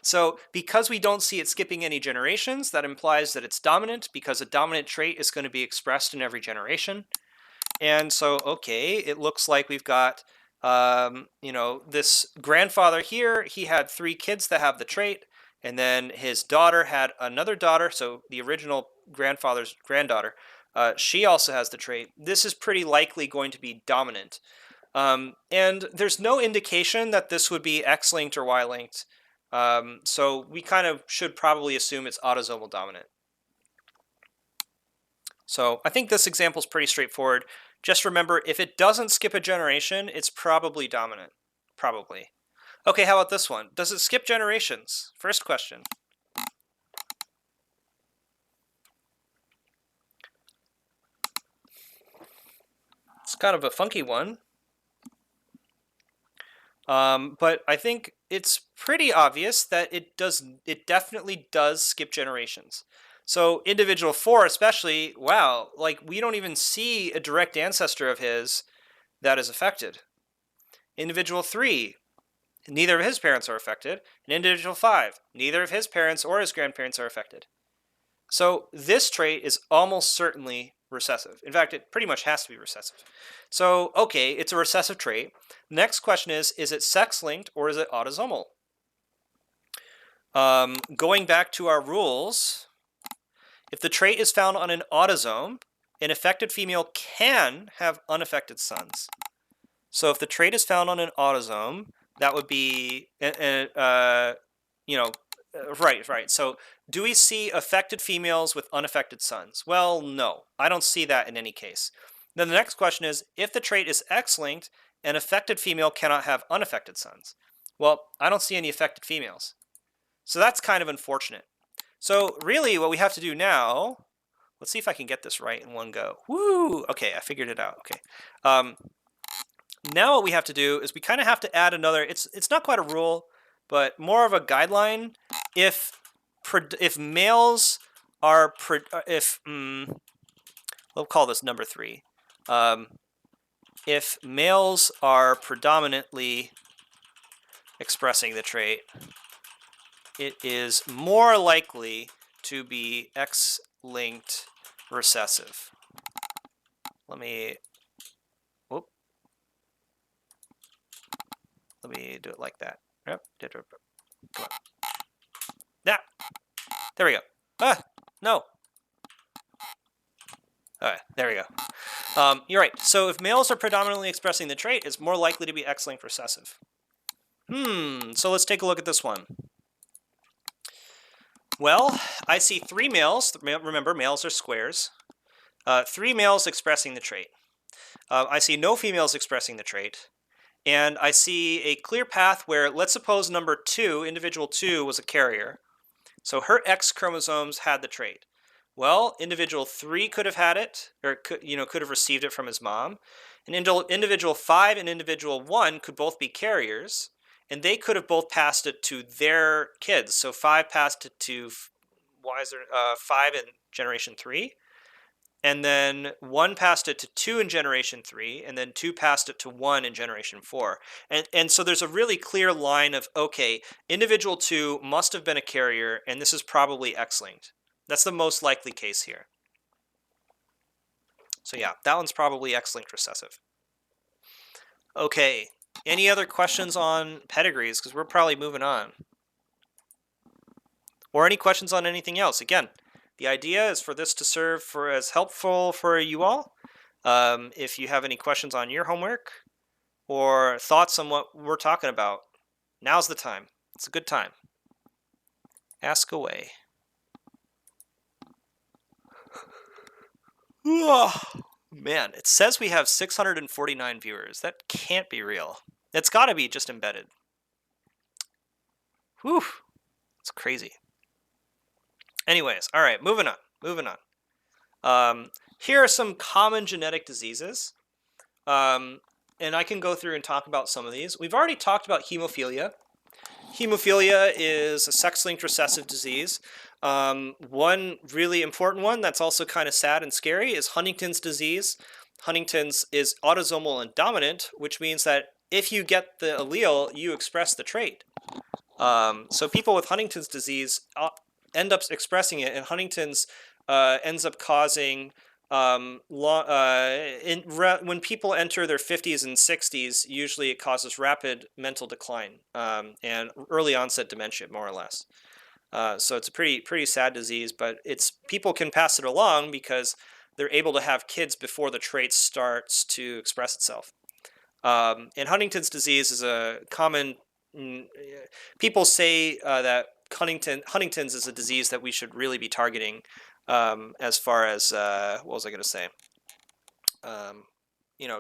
so because we don't see it skipping any generations, that implies that it's dominant, because a dominant trait is going to be expressed in every generation. And so, okay, it looks like we've got, this grandfather here, he had 3 kids that have the trait, and then his daughter had another daughter, so the original grandfather's granddaughter, she also has the trait. This is pretty likely going to be dominant. And there's no indication that this would be X-linked or Y-linked. So we kind of should probably assume it's autosomal dominant. So I think this example is pretty straightforward. Just remember, if it doesn't skip a generation, it's probably dominant. Probably. Okay, how about this one? Does it skip generations? First question. It's kind of a funky one. But I think it's pretty obvious that it definitely does skip generations. So individual 4 especially, wow, like we don't even see a direct ancestor of his that is affected. Individual 3, neither of his parents are affected. And individual 5, neither of his parents or his grandparents are affected. So this trait is almost certainly recessive. In fact, it pretty much has to be recessive. So, okay, it's a recessive trait. Next question is it sex-linked or is it autosomal? Going back to our rules, if the trait is found on an autosome, an affected female can have unaffected sons. So if the trait is found on an autosome, that would be, right. So do we see affected females with unaffected sons? Well, no, I don't see that in any case. Then the next question is, if the trait is X-linked, an affected female cannot have unaffected sons. Well, I don't see any affected females. So that's kind of unfortunate. So really what we have to do now, let's see if I can get this right in one go. Woo! Okay, I figured it out. Okay. Now what we have to do is we kind of have to add another, it's not quite a rule, but more of a guideline. If males are, we'll call this number 3. If males are predominantly expressing the trait, it is more likely to be X-linked recessive. Let me do it like that. Yep. Come on. Yeah. There we go. No. All right, there we go. You're right. So if males are predominantly expressing the trait, it's more likely to be X-linked recessive. So let's take a look at this one. Well, I see 3 males. Remember, males are squares. 3 males expressing the trait. I see no females expressing the trait. And I see a clear path where, let's suppose number 2, individual 2, was a carrier. So her X chromosomes had the trait. Well, individual 3 could have had it, or could have received it from his mom. And individual 5 and individual 1 could both be carriers, and they could have both passed it to their kids. So 5 passed it to 5 in generation 3, and then 1 passed it to 2 in generation 3, and then 2 passed it to 1 in generation 4. And so there's a really clear line of, okay, individual 2 must have been a carrier, and this is probably X-linked. That's the most likely case here. So yeah, that one's probably X-linked recessive. Okay, any other questions on pedigrees? Because we're probably moving on. Or any questions on anything else? Again, the idea is for this to serve for as helpful for you all. If you have any questions on your homework or thoughts on what we're talking about, now's the time. It's a good time. Ask away. Man, it says we have 649 viewers. That can't be real. It's got to be just embedded. Whew. It's crazy. Anyways, all right, moving on. Here are some common genetic diseases. And I can go through and talk about some of these. We've already talked about hemophilia. Hemophilia is a sex-linked recessive disease. One really important one that's also kind of sad and scary is Huntington's disease. Huntington's is autosomal and dominant, which means that if you get the allele, you express the trait. So people with Huntington's disease end up expressing it, and Huntington's ends up causing when people enter their 50s and 60s, usually it causes rapid mental decline and early onset dementia, more or less. So it's a pretty sad disease, but people can pass it along because they're able to have kids before the trait starts to express itself. And Huntington's disease is a common. People say that Huntington's is a disease that we should really be targeting. As far as what was I going to say? Um,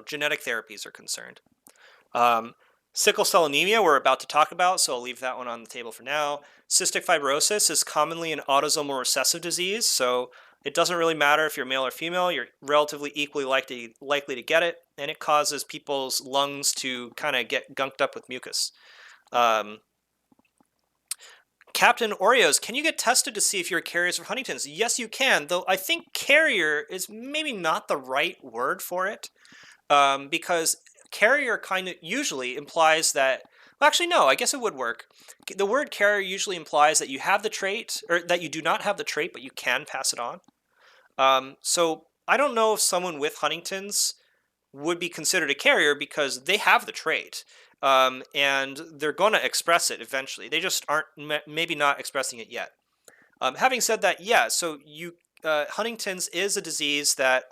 genetic therapies are concerned. Um, Sickle cell anemia we're about to talk about, so I'll leave that one on the table for now. Cystic fibrosis is commonly an autosomal recessive disease, so it doesn't really matter if you're male or female, you're relatively equally likely to get it, and it causes people's lungs to kind of get gunked up with mucus. Captain Oreos, can you get tested to see if you're carriers of Huntington's? Yes, you can, though I think carrier is maybe not the right word for it, because carrier kind of usually implies that, well, actually, no, I guess it would work. The word carrier usually implies that you have the trait, or that you do not have the trait, but you can pass it on. So I don't know if someone with Huntington's would be considered a carrier because they have the trait. And they're going to express it eventually. They just aren't maybe not expressing it yet. Having said that, yeah, so Huntington's is a disease that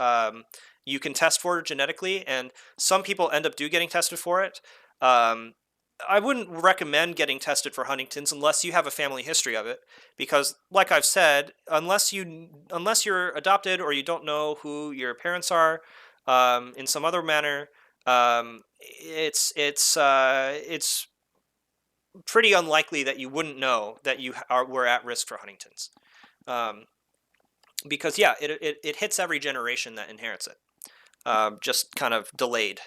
you can test for genetically, and some people end up getting tested for it. I wouldn't recommend getting tested for Huntington's unless you have a family history of it, because, like I've said, unless you're adopted or you don't know who your parents are, in some other manner, it's pretty unlikely that you wouldn't know that were at risk for Huntington's, because yeah, it hits every generation that inherits it, just kind of delayed.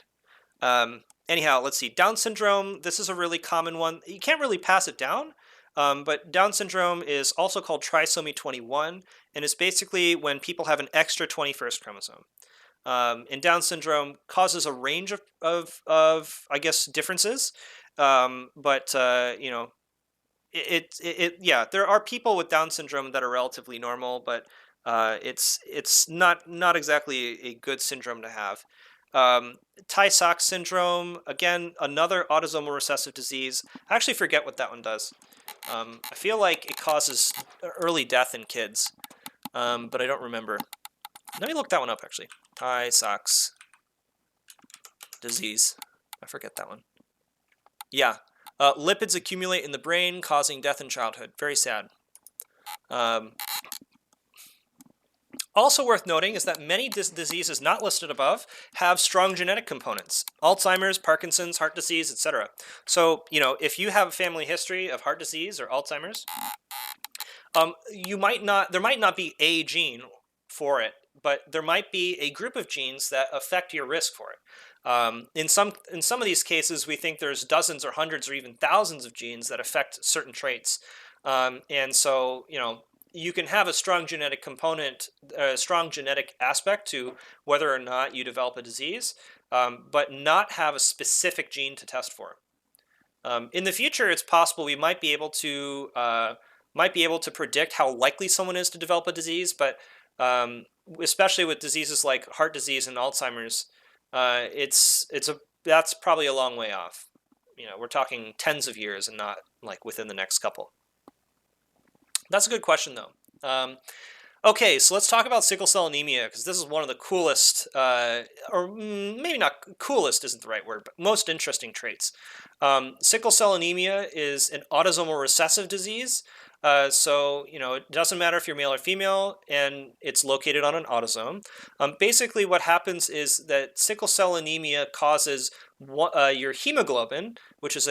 Anyhow, let's see. Down syndrome. This is a really common one. You can't really pass it down, but Down syndrome is also called trisomy 21, and it's basically when people have an extra 21st chromosome. And Down syndrome causes a range of I guess differences, but yeah, there are people with Down syndrome that are relatively normal, but it's not exactly a good syndrome to have. Tay-Sachs syndrome, again, another autosomal recessive disease. I actually forget what that one does. I feel like it causes early death in kids, but I don't remember. Let me look that one up, actually. Tay-Sachs disease. I forget that one. Yeah. Lipids accumulate in the brain, causing death in childhood. Very sad. Also worth noting is that many diseases not listed above have strong genetic components. Alzheimer's, Parkinson's, heart disease, etc. So, if you have a family history of heart disease or Alzheimer's, there might not be a gene for it, but there might be a group of genes that affect your risk for it. In some of these cases, we think there's dozens or hundreds or even thousands of genes that affect certain traits. And so, you can have a strong genetic component, a strong genetic aspect to whether or not you develop a disease, but not have a specific gene to test for. In the future, it's possible we might be able to predict how likely someone is to develop a disease, but especially with diseases like heart disease and Alzheimer's, that's probably a long way off. We're talking tens of years and not like within the next couple. That's a good question, though. Okay, so let's talk about sickle cell anemia, because this is one of the coolest, or maybe not coolest isn't the right word, but most interesting traits. Sickle cell anemia is an autosomal recessive disease. So, it doesn't matter if you're male or female, and it's located on an autosome. Basically, what happens is that sickle cell anemia causes your hemoglobin, which is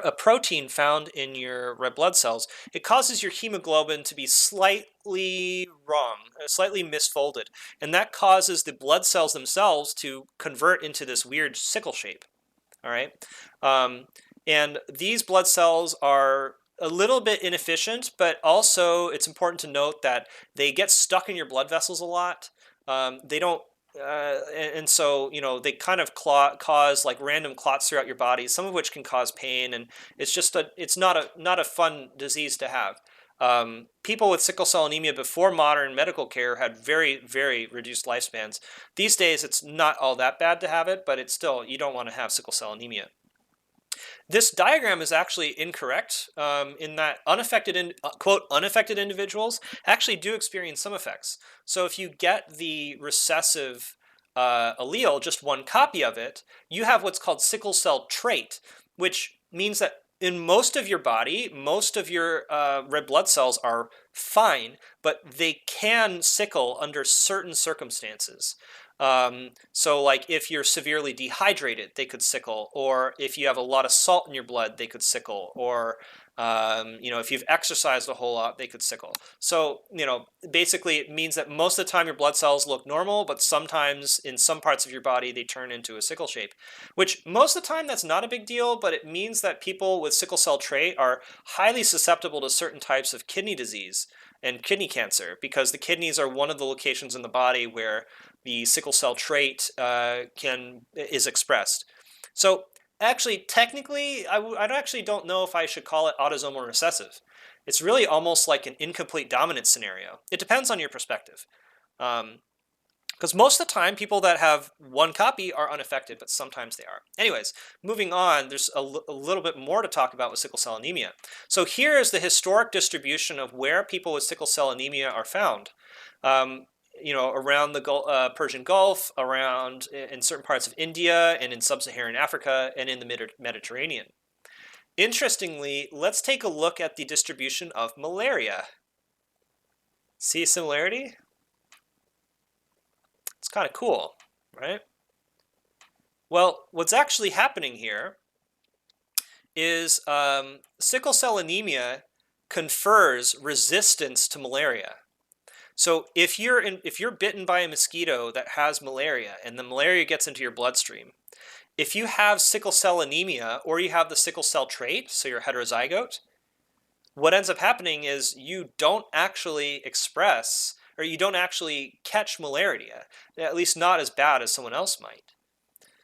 a protein found in your red blood cells. It causes your hemoglobin to be slightly wrong, slightly misfolded, and that causes the blood cells themselves to convert into this weird sickle shape. All right, and these blood cells are a little bit inefficient, but also it's important to note that they get stuck in your blood vessels a lot. They don't, and so they kind of cause like random clots throughout your body, some of which can cause pain, and it's not a fun disease to have. People with sickle cell anemia before modern medical care had very, very reduced lifespans. These days, it's not all that bad to have it, but it's still, you don't want to have sickle cell anemia. This diagram is actually incorrect in that quote, unaffected individuals actually do experience some effects. So if you get the recessive allele, just one copy of it, you have what's called sickle cell trait, which means that in most of your body, most of your red blood cells are fine, but they can sickle under certain circumstances. So like if you're severely dehydrated, they could sickle, or if you have a lot of salt in your blood, they could sickle, or if you've exercised a whole lot, they could sickle. So, basically it means that most of the time your blood cells look normal, but sometimes in some parts of your body, they turn into a sickle shape, which most of the time that's not a big deal, but it means that people with sickle cell trait are highly susceptible to certain types of kidney disease and kidney cancer, because the kidneys are one of the locations in the body where the sickle cell trait is expressed. So actually, technically, I actually don't know if I should call it autosomal recessive. It's really almost like an incomplete dominant scenario. It depends on your perspective. Because most of the time, people that have one copy are unaffected, but sometimes they are. Anyways, moving on, there's a little bit more to talk about with sickle cell anemia. So here is the historic distribution of where people with sickle cell anemia are found. Around the Persian Gulf, around in certain parts of India, and in sub-Saharan Africa, and in the Mediterranean. Interestingly, let's take a look at the distribution of malaria. See a similarity? It's kind of cool, right? Well, what's actually happening here is sickle cell anemia confers resistance to malaria. So if you're bitten by a mosquito that has malaria and the malaria gets into your bloodstream, if you have sickle cell anemia or you have the sickle cell trait, so you're heterozygote, what ends up happening is you don't actually express or you don't actually catch malaria, at least not as bad as someone else might.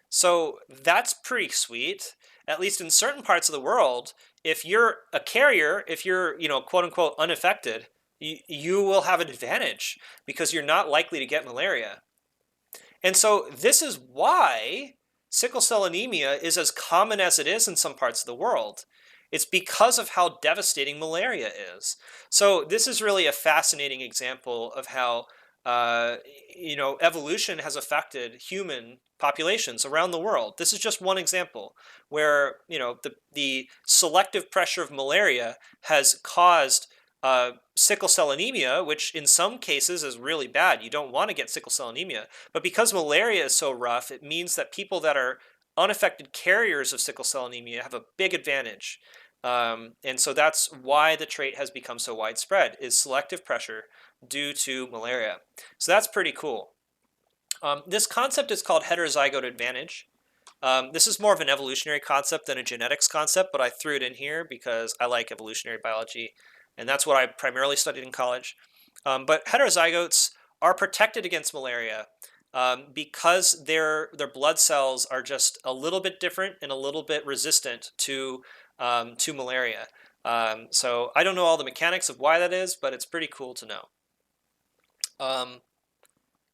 So that's pretty sweet. At least in certain parts of the world, if you're a carrier, if you're, quote unquote, unaffected, you will have an advantage because you're not likely to get malaria. And so this is why sickle cell anemia is as common as it is in some parts of the world. It's because of how devastating malaria is. So this is really a fascinating example of how evolution has affected human populations around the world. This is just one example where the selective pressure of malaria has caused sickle cell anemia, which in some cases is really bad. You don't want to get sickle cell anemia. But because malaria is so rough, it means that people that are unaffected carriers of sickle cell anemia have a big advantage. And so that's why the trait has become so widespread, is selective pressure due to malaria. So that's pretty cool. This concept is called heterozygote advantage. This is more of an evolutionary concept than a genetics concept, but I threw it in here because I like evolutionary biology, and that's what I primarily studied in college. But heterozygotes are protected against malaria because their blood cells are just a little bit different and a little bit resistant to malaria. So I don't know all the mechanics of why that is, but it's pretty cool to know.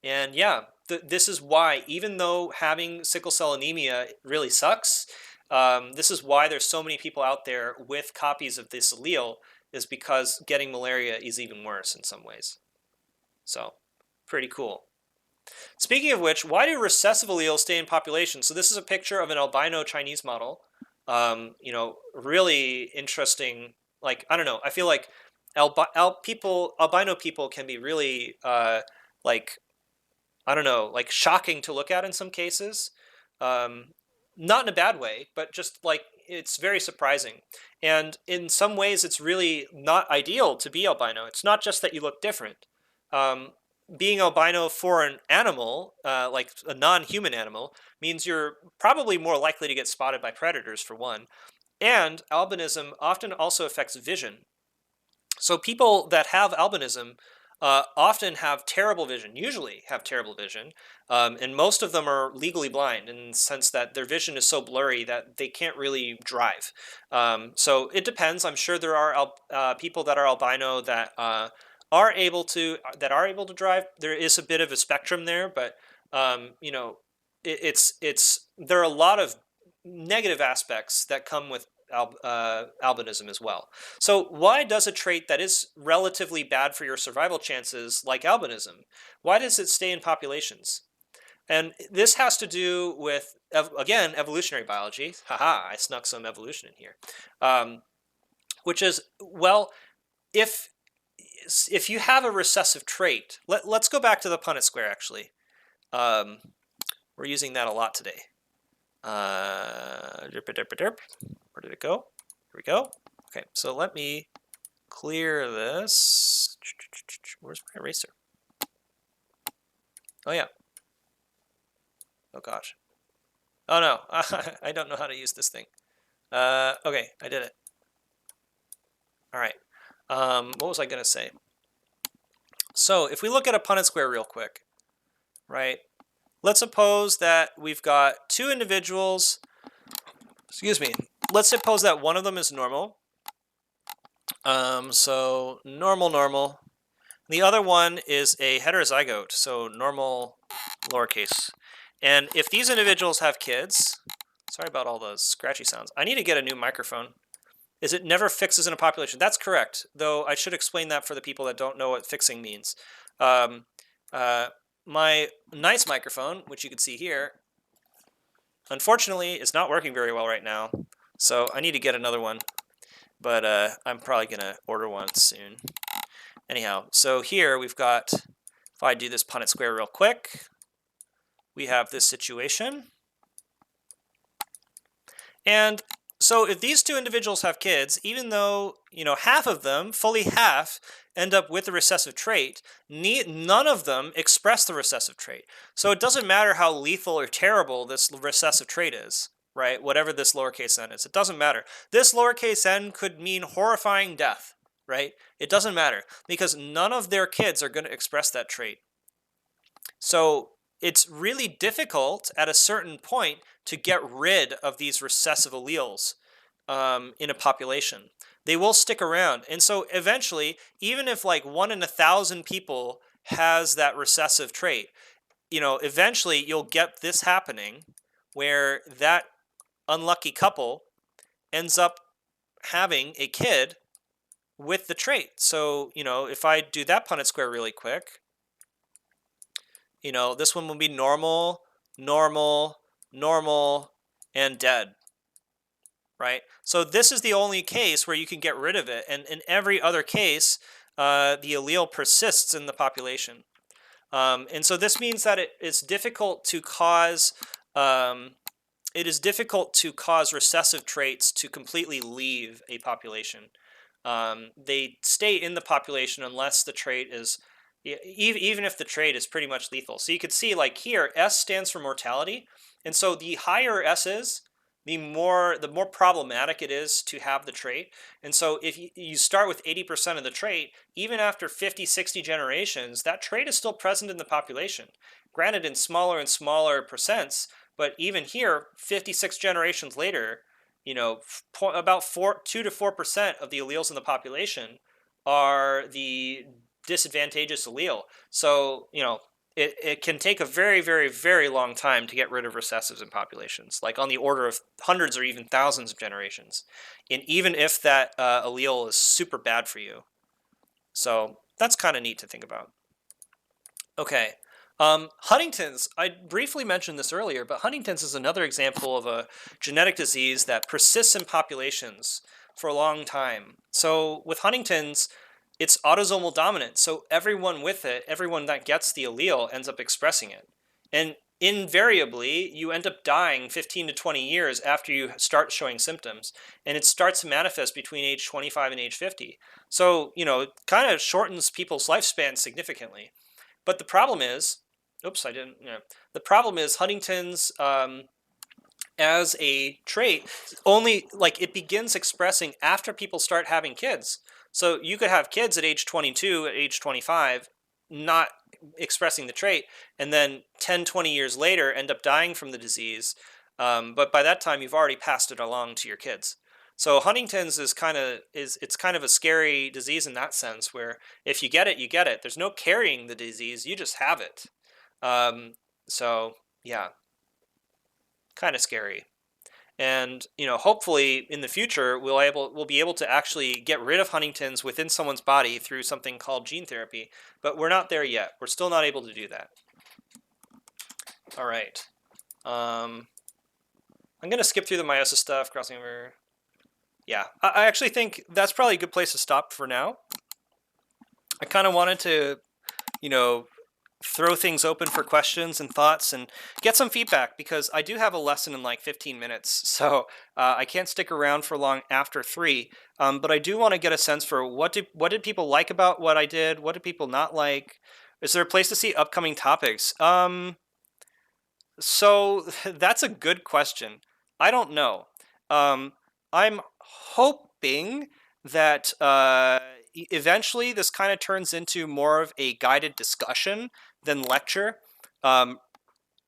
And yeah, this is why, even though having sickle cell anemia really sucks, this is why there's so many people out there with copies of this allele, is because getting malaria is even worse in some ways. So, pretty cool. Speaking of which, why do recessive alleles stay in population? So this is a picture of an albino Chinese model. Really interesting. Like, I don't know, I feel like albino people can be really like, I don't know, like shocking to look at in some cases. Not in a bad way, but just like it's very surprising. And in some ways, it's really not ideal to be albino. It's not just that you look different. Being albino for an animal, like a non-human animal, means you're probably more likely to get spotted by predators, for one. And albinism often also affects vision. So people that have albinism often have terrible vision, usually have terrible vision, and most of them are legally blind in the sense that their vision is so blurry that they can't really drive. So it depends. I'm sure there are people that are albino that are able to drive. There is a bit of a spectrum there, but you know, it's there are a lot of negative aspects that come with albinism as well. So why does a trait that is relatively bad for your survival chances, like albinism, why does it stay in populations? And this has to do with, again, evolutionary biology. Haha, I snuck some evolution in here. Which is, well, if if you have a recessive trait, let's go back to the Punnett square, actually. We're using that a lot today. Where did it go? Here we go. Okay, so let me clear this. Where's my eraser? Oh, yeah. Oh, gosh. Oh, no. I don't know how to use this thing. Okay, I did it. All right. What was I going to say? So if we look at a Punnett square real quick, right? Let's suppose that we've got two individuals. Excuse me. Let's suppose that one of them is normal. So normal, normal. The other one is a heterozygote, so normal lowercase. And if these individuals have kids, sorry about all those scratchy sounds. I need to get a new microphone. Is it never fixes in a population? That's correct, though I should explain that for the people that don't know what fixing means. Um, my nice microphone, which you can see here, unfortunately is not working very well right now, so I need to get another one, but I'm probably going to order one soon. Anyhow, so here we've got, if I do this Punnett square real quick, we have this situation. And so if these two individuals have kids, even though, half of them, fully half, end up with the recessive trait, none of them express the recessive trait. So it doesn't matter how lethal or terrible this recessive trait is, right? Whatever this lowercase n is, it doesn't matter. This lowercase n could mean horrifying death, right? It doesn't matter because none of their kids are going to express that trait. So it's really difficult at a certain point to get rid of these recessive alleles in a population. They will stick around. And so eventually, even if like 1 in 1,000 people has that recessive trait, eventually you'll get this happening where that unlucky couple ends up having a kid with the trait. So, if I do that Punnett square really quick, this one will be normal, normal, normal, and dead, right? So this is the only case where you can get rid of it. And in every other case, the allele persists in the population. And so this means that it's difficult to cause recessive traits to completely leave a population. They stay in the population unless the trait is, even if the trait is pretty much lethal. So you could see like here, S stands for mortality. And so the higher S is, the more problematic it is to have the trait. And so if you start with 80% of the trait, even after 50, 60 generations, that trait is still present in the population. Granted, in smaller and smaller percents, but even here, 56 generations later, about 2 to 4% of the alleles in the population are the disadvantageous allele. So, it can take a very, very, very long time to get rid of recessives in populations, like on the order of hundreds or even thousands of generations, and even if that allele is super bad for you. So that's kind of neat to think about. Okay. Huntington's, I briefly mentioned this earlier, but Huntington's is another example of a genetic disease that persists in populations for a long time. So with Huntington's, it's autosomal dominant. So everyone with it, everyone that gets the allele ends up expressing it. And invariably, you end up dying 15 to 20 years after you start showing symptoms. And it starts to manifest between age 25 and age 50. So, it kind of shortens people's lifespan significantly. But the problem is, the problem is Huntington's as a trait, only like it begins expressing after people start having kids. So you could have kids at age 22, at age 25, not expressing the trait, and then 10, 20 years later end up dying from the disease. But by that time, you've already passed it along to your kids. So Huntington's is it's kind of a scary disease in that sense, where if you get it, you get it. There's no carrying the disease; you just have it. Um, so yeah, kind of scary. And hopefully in the future we'll be able to actually get rid of Huntington's within someone's body through something called gene therapy, but we're not there yet. We're still not able to do that. All right. I'm gonna skip through the meiosis stuff, crossing over. Yeah, I actually think that's probably a good place to stop for now. I kind of wanted to, you know, throw things open for questions and thoughts and get some feedback, because I do have a lesson in like 15 minutes, so I can't stick around for long after 3. But I do want to get a sense for what did people like about what I did? What did people not like? Is there a place to see upcoming topics? So that's a good question. I don't know. Um, I'm hoping that eventually this kind of turns into more of a guided discussion than lecture. Um,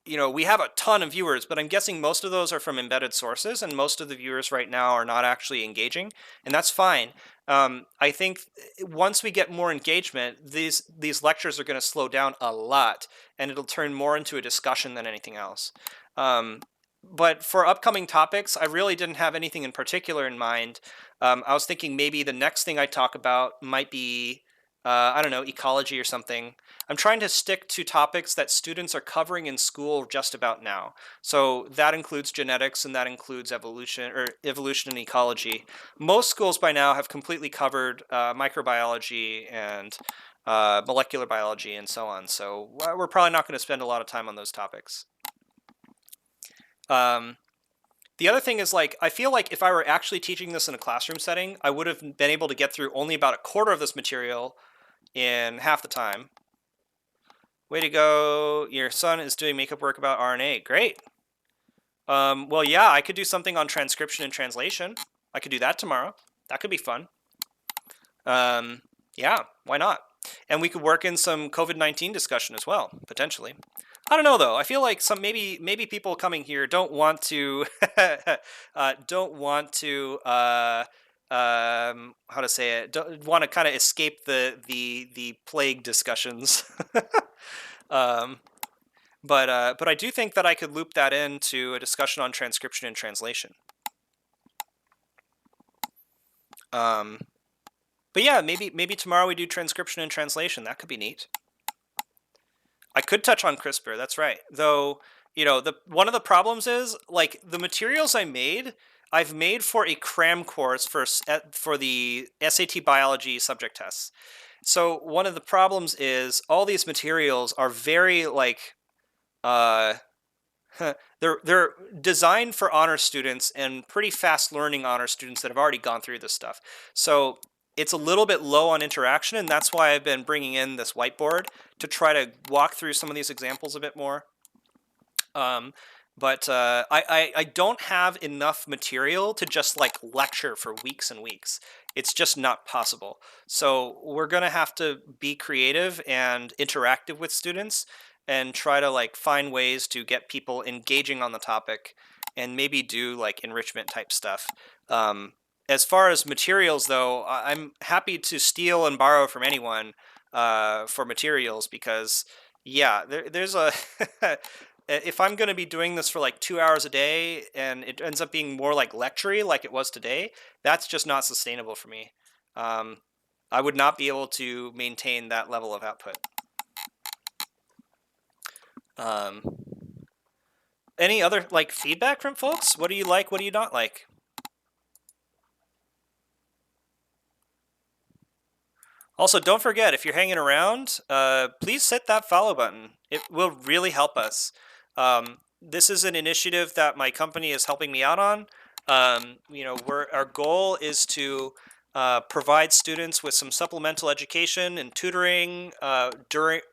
we have a ton of viewers, but I'm guessing most of those are from embedded sources, and most of the viewers right now are not actually engaging, and that's fine. I think once we get more engagement, these lectures are going to slow down a lot, and it'll turn more into a discussion than anything else. But for upcoming topics, I really didn't have anything in particular in mind. I was thinking maybe the next thing I talk about might be, I don't know, ecology or something. I'm trying to stick to topics that students are covering in school just about now. So that includes genetics, and that includes evolution and ecology. Most schools by now have completely covered microbiology and molecular biology and so on. So we're probably not going to spend a lot of time on those topics. Um, the other thing is, like, I feel like if I were actually teaching this in a classroom setting, I would have been able to get through only about a quarter of this material in half the time. Way to go. Your son is doing makeup work about RNA. Great. Well, yeah, I could do something on transcription and translation. I could do that tomorrow. That could be fun. Yeah, why not? And we could work in some COVID-19 discussion as well, potentially. I don't know though. I feel like maybe people coming here don't want to don't want to how to say it, don't want to kind of escape the plague discussions. um, but I do think that I could loop that into a discussion on transcription and translation. But yeah, maybe tomorrow we do transcription and translation. That could be neat. I could touch on CRISPR. That's right. Though, one of the problems is, like, the materials I've made for a cram course for the SAT biology subject tests. So one of the problems is all these materials are very like they're designed for honor students and pretty fast learning honor students that have already gone through this stuff. So it's a little bit low on interaction, and that's why I've been bringing in this whiteboard to try to walk through some of these examples a bit more. But I don't have enough material to just like lecture for weeks and weeks. It's just not possible. So we're gonna have to be creative and interactive with students and try to like find ways to get people engaging on the topic, and maybe do like enrichment type stuff. As far as materials though, I'm happy to steal and borrow from anyone for materials, because yeah, there's a if I'm going to be doing this for like 2 hours a day and it ends up being more like lecture-y like it was today, that's just not sustainable for me. I would not be able to maintain that level of output. Any other like feedback from folks? What do you like? What do you not like? Also, don't forget, if you're hanging around, please hit that follow button. It will really help us. This is an initiative that my company is helping me out on. Our goal is to provide students with some supplemental education and tutoring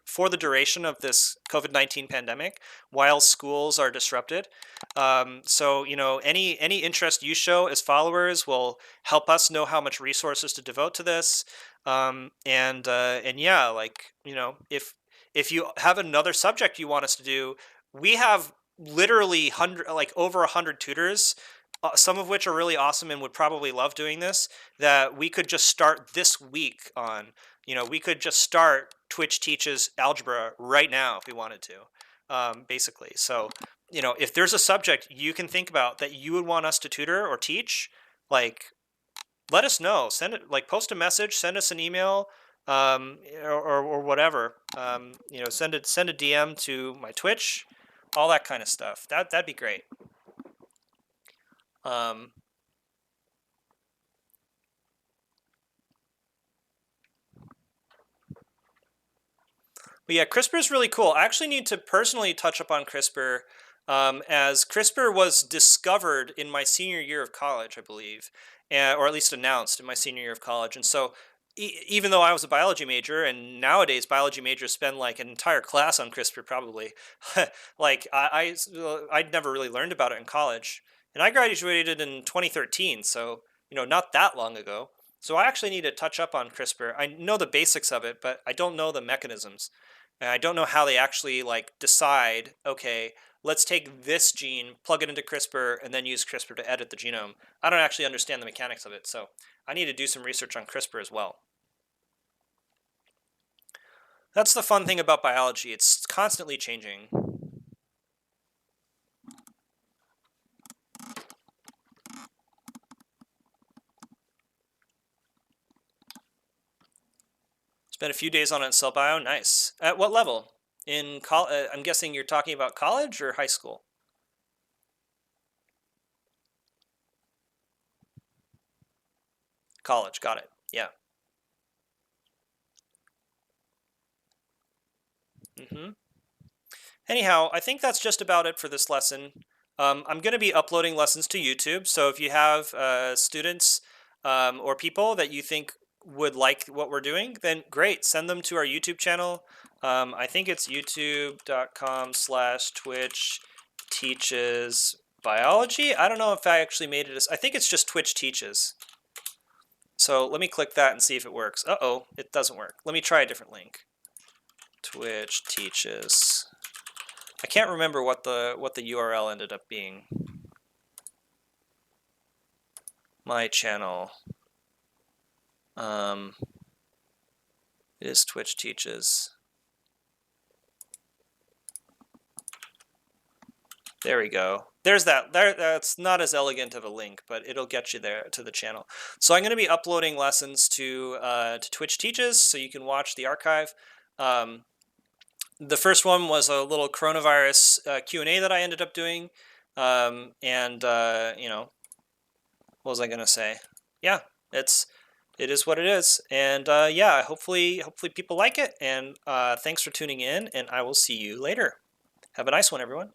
for the duration of this COVID-19 pandemic while schools are disrupted. So, any interest you show as followers will help us know how much resources to devote to this. And yeah, like, if you have another subject you want us to do, we have literally over 100 tutors, some of which are really awesome and would probably love doing this, that we could just start this week on. We could just start Twitch Teaches Algebra right now if we wanted to, basically. So, if there's a subject you can think about that you would want us to tutor or teach, like, let us know. Send it, like, post a message, send us an email, or whatever. Send a DM to my Twitch, all that kind of stuff. That'd be great. Um, But yeah, CRISPR is really cool. I actually need to personally touch upon CRISPR, as CRISPR was discovered in my senior year of college, I believe, or at least announced in my senior year of college. And so, even though I was a biology major, and nowadays biology majors spend like an entire class on CRISPR, probably, like I'd never really learned about it in college, and I graduated in 2013, so not that long ago. So I actually need to touch up on CRISPR. I know the basics of it, but I don't know the mechanisms. And I don't know how they actually like decide, okay, let's take this gene, plug it into CRISPR, and then use CRISPR to edit the genome. I don't actually understand the mechanics of it, so I need to do some research on CRISPR as well. That's the fun thing about biology. It's constantly changing. Spent a few days on it in cell bio. Nice. At what level? I'm guessing you're talking about college or high school? College. Got it. Yeah. Mm-hmm. Anyhow, I think that's just about it for this lesson. I'm going to be uploading lessons to YouTube, so if you have students or people that you think would like what we're doing, then great, send them to our YouTube channel. I think it's youtube.com/Twitch teaches biology. I don't know if I actually made it I think it's just Twitch teaches. So let me click that and see if it works. Uh-oh, it doesn't work. Let me try a different link. Twitch teaches. I can't remember what the URL ended up being. My channel. It is Twitch Teaches. There we go. There's that. That's not as elegant of a link, but it'll get you there to the channel. So I'm going to be uploading lessons to Twitch Teaches, so you can watch the archive. The first one was a little coronavirus Q&A that I ended up doing, and what was I gonna say? Yeah, it is what it is, and yeah, hopefully people like it. And thanks for tuning in, and I will see you later. Have a nice one, everyone.